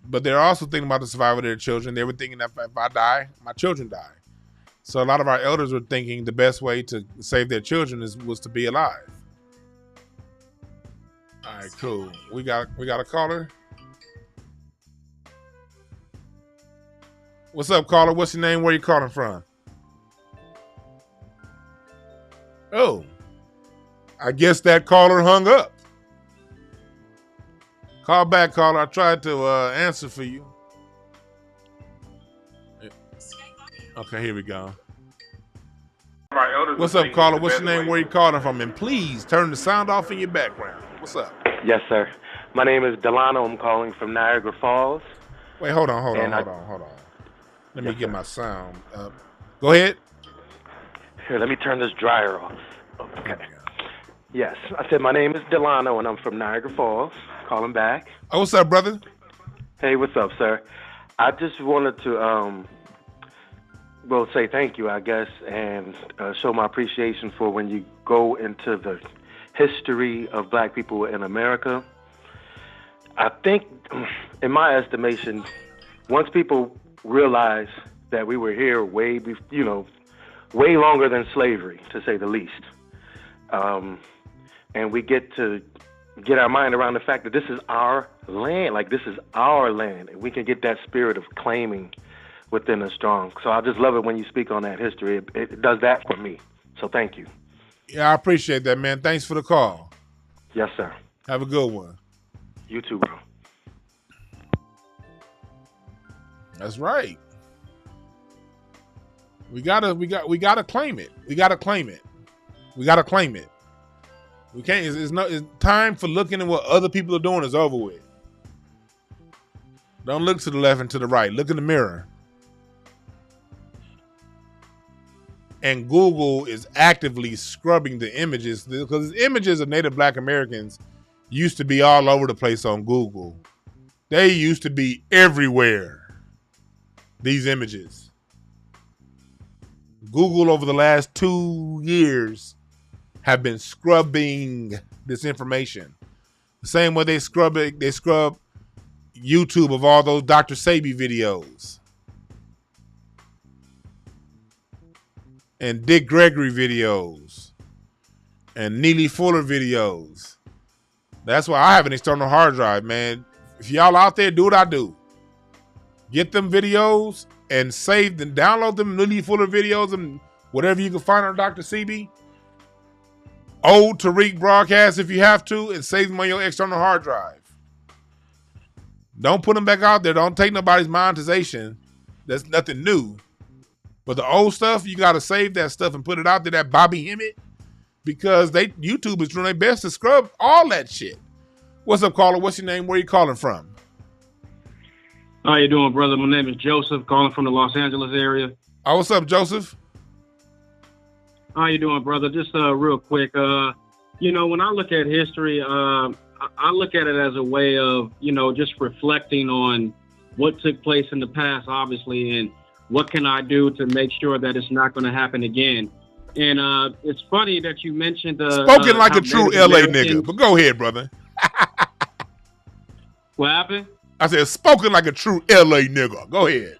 But they're also thinking about the survival of their children. They were thinking that if I die, my children die. So a lot of our elders were thinking the best way to save their children was to be alive. All right, cool. We got a caller. What's up, caller? What's your name? Where you calling from? Oh, I guess that caller hung up. Call back, caller. I tried to answer for you. Okay, here we go. What's up, caller? What's your name? Where you calling from? And please turn the sound off in your background. What's up? Yes, sir. My name is Delano. I'm calling from Niagara Falls. Wait, hold on. Let me get my sound up. Go ahead. Here, let me turn this dryer off. Okay. Yes, I said my name is Delano, and I'm from Niagara Falls. Calling back. Oh, what's up, brother? Hey, what's up, sir? I just wanted to, say thank you, I guess, and show my appreciation for when you go into the history of black people in America. I think, in my estimation, once people realize that we were here way longer than slavery, to say the least, and we get to get our mind around the fact that this is our land, like this is our land, and we can get that spirit of claiming within us strong. So I just love it when you speak on that history. It does that for me. So thank you. Yeah, I appreciate that, man. Thanks for the call. Yes, sir. Have a good one. You too, bro. That's right. We gotta claim it. We gotta claim it. We can't. It's time for looking at what other people are doing is over with. Don't look to the left and to the right. Look in the mirror. And Google is actively scrubbing the images because images of Native Black Americans used to be all over the place on Google. They used to be everywhere. These images. Google over the last 2 years have been scrubbing this information. The same way they scrub YouTube of all those Dr. Sebi videos. And Dick Gregory videos. And Neely Fuller videos. That's why I have an external hard drive, man. If y'all out there, do what I do. Get them videos and save them, download them Neely Fuller videos and whatever you can find on Dr. Sebi. Old Tariq broadcasts if you have to, and save them on your external hard drive. Don't put them back out there. Don't take nobody's monetization. That's nothing new. But the old stuff, you got to save that stuff and put it out there, that Bobby Hemmett, because YouTube is doing their best to scrub all that shit. What's up, caller? What's your name? Where you calling from? How you doing, brother? My name is Joseph, calling from the Los Angeles area. Oh, what's up, Joseph? How you doing, brother? Just real quick, when I look at history, I look at it as a way of, just reflecting on what took place in the past, obviously, and what can I do to make sure that it's not going to happen again. And it's funny that you mentioned... spoken like a true LA nigga, but go ahead, brother. What happened? I said, spoken like a true LA nigga. Go ahead.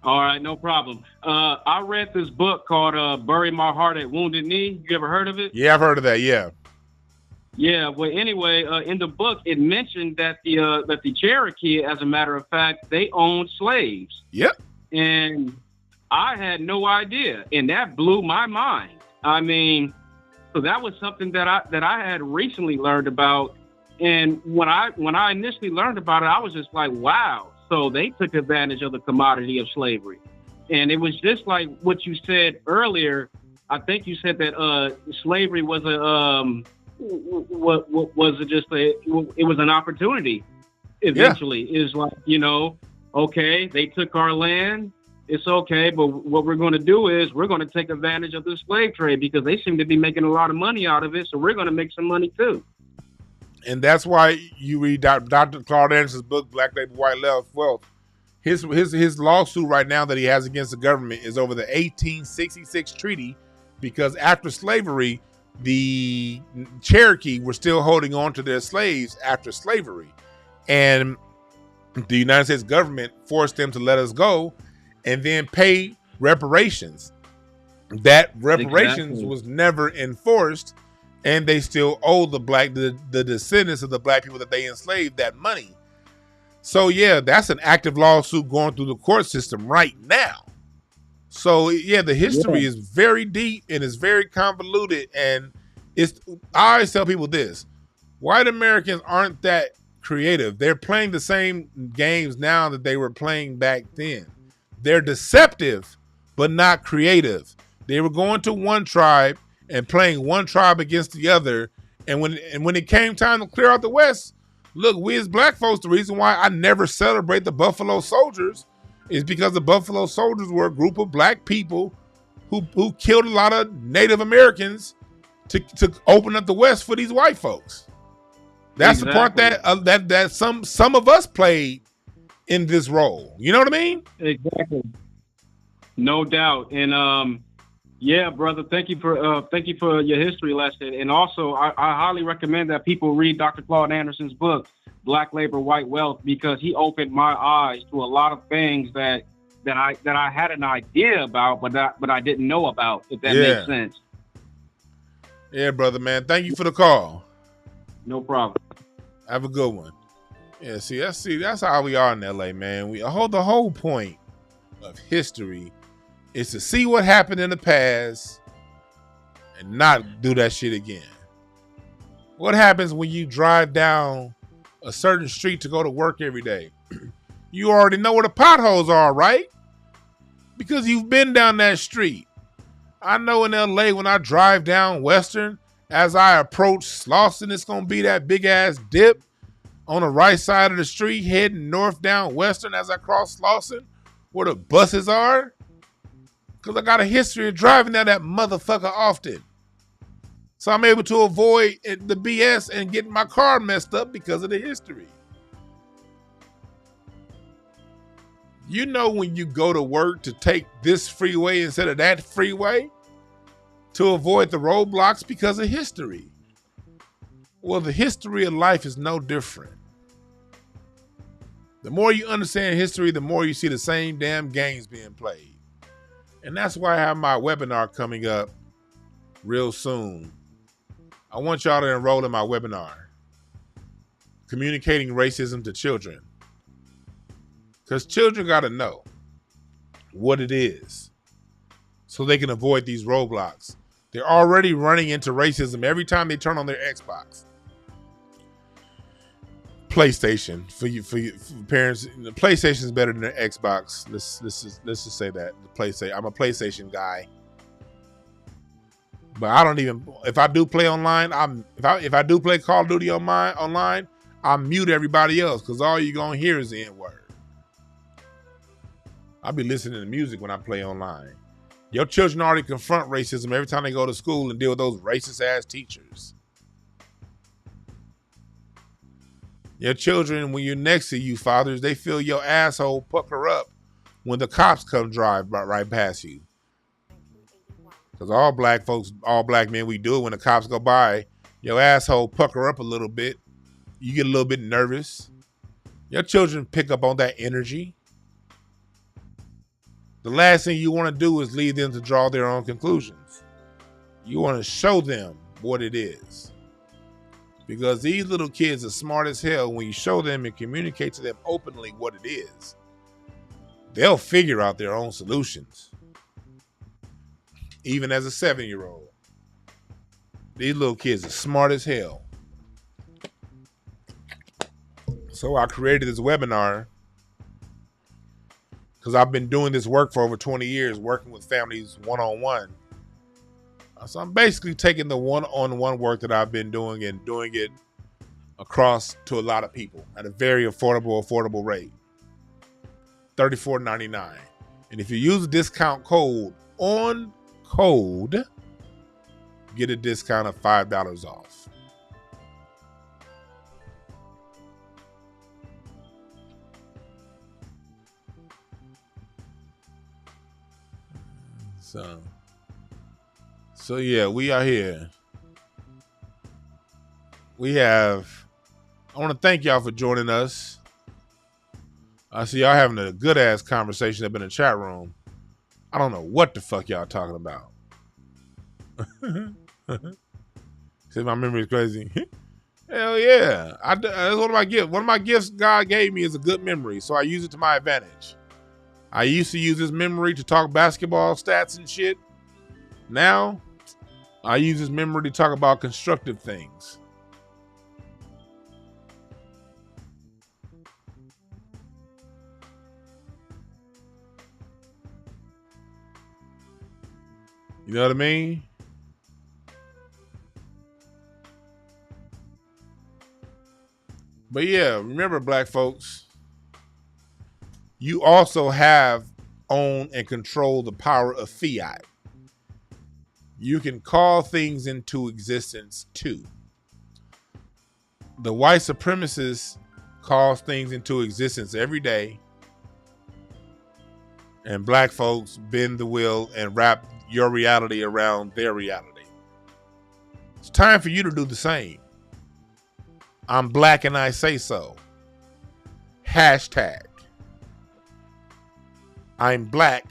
All right, no problem. I read this book called Bury My Heart at Wounded Knee. You ever heard of it? Yeah, I've heard of that, yeah. Yeah, well, anyway, in the book, it mentioned that the Cherokee, as a matter of fact, they owned slaves. Yep. And I had no idea, and that blew my mind. I mean, so that was something that I had recently learned about. And when I initially learned about it, I was just like, wow. So they took advantage of the commodity of slavery. And it was just like what you said earlier. I think you said that slavery was it was an opportunity eventually. Yeah. Is like, okay, they took our land. It's okay, but what we're going to do is we're going to take advantage of the slave trade because they seem to be making a lot of money out of it. So we're going to make some money too. And that's why you read Dr. Claude Anderson's book, Black Labor, White Wealth. His lawsuit right now that he has against the government is over the 1866 treaty, because after slavery, the Cherokee were still holding on to their slaves after slavery. And the United States government forced them to let us go and then pay reparations. That reparations was never enforced. And they still owe the descendants of the black people that they enslaved that money. So yeah, that's an active lawsuit going through the court system right now. So yeah, the history is very deep and it's very convoluted. And I always tell people this: white Americans aren't that creative. They're playing the same games now that they were playing back then. They're deceptive, but not creative. They were going to one tribe and playing one tribe against the other. And when it came time to clear out the West, look, we as black folks, the reason why I never celebrate the Buffalo Soldiers is because the Buffalo Soldiers were a group of black people who killed a lot of Native Americans to open up the West for these white folks. That's exactly the part that some of us played in this role. You know what I mean? Exactly. No doubt. And yeah, brother, thank you for your history lesson. And also, I highly recommend that people read Dr. Claude Anderson's book, Black Labor, White Wealth, because he opened my eyes to a lot of things that I had an idea about, but I didn't know about, if that makes sense. Yeah, brother, man. Thank you for the call. No problem. Have a good one. Yeah, that's how we are in LA, man. The whole point of history is to see what happened in the past and not do that shit again. What happens when you drive down a certain street to go to work every day? You already know where the potholes are, right? Because you've been down that street. I know in LA when I drive down Western, as I approach Slauson, it's going to be that big ass dip on the right side of the street heading north down Western as I cross Slauson where the buses are. Because I got a history of driving down that motherfucker often. So I'm able to avoid the BS and getting my car messed up because of the history. You know when you go to work to take this freeway instead of that freeway to avoid the roadblocks because of history. Well, the history of life is no different. The more you understand history, the more you see the same damn games being played. And that's why I have my webinar coming up real soon. I want y'all to enroll in my webinar, Communicating Racism to Children. Because children got to know what it is so they can avoid these roadblocks. They're already running into racism every time they turn on their Xbox. PlayStation for parents. The PlayStation is better than the Xbox. Let's just say that the PlayStation. I'm a PlayStation guy, but I don't even. If I do play online, if I do play Call of Duty online, I mute everybody else because all you're gonna hear is the N-word. I'll be listening to music when I play online. Your children already confront racism every time they go to school and deal with those racist ass teachers. Your children, when you're next to you, fathers, they feel your asshole pucker up when the cops come drive right past you. Because all black folks, all black men, we do it when the cops go by. Your asshole pucker up a little bit. You get a little bit nervous. Your children pick up on that energy. The last thing you want to do is lead them to draw their own conclusions. You want to show them what it is. Because these little kids are smart as hell. When you show them and communicate to them openly what it is, they'll figure out their own solutions. Even as a 7-year-old. These little kids are smart as hell. So I created this webinar because I've been doing this work for over 20 years, working with families one-on-one. So I'm basically taking the one-on-one work that I've been doing and doing it across to a lot of people at a very affordable rate. $34.99. And if you use the discount code on code, get a discount of $5 off. So yeah, we are here. I want to thank y'all for joining us. I see y'all having a good ass conversation up in the chat room. I don't know what the fuck y'all talking about. See, my memory is crazy. Hell yeah. That's one of my gifts. One of my gifts God gave me is a good memory, so I use it to my advantage. I used to use this memory to talk basketball stats and shit. Now, I use this memory to talk about constructive things. You know what I mean? But yeah, remember, black folks, you also have, own, and control the power of fiat. You can call things into existence too. The white supremacists call things into existence every day. And black folks bend the wheel and wrap your reality around their reality. It's time for you to do the same. I'm black and I say so. Hashtag. I'm black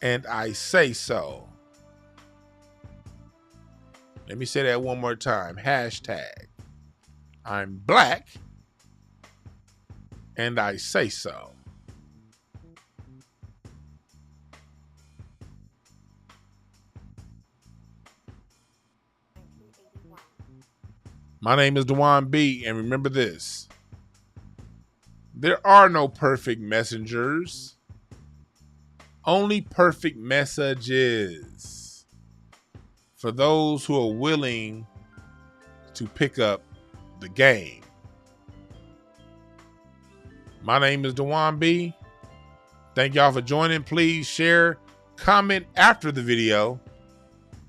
and I say so. Let me say that one more time. Hashtag. I'm black and I say so. My name is Dwan B, and remember this. There are no perfect messengers, only perfect messages for those who are willing to pick up the game. My name is Dwan B. Thank y'all for joining. Please share, comment after the video,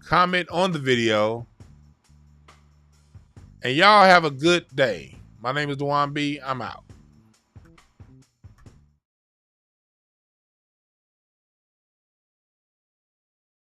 comment on the video, and y'all have a good day. My name is Dwan B. I'm out.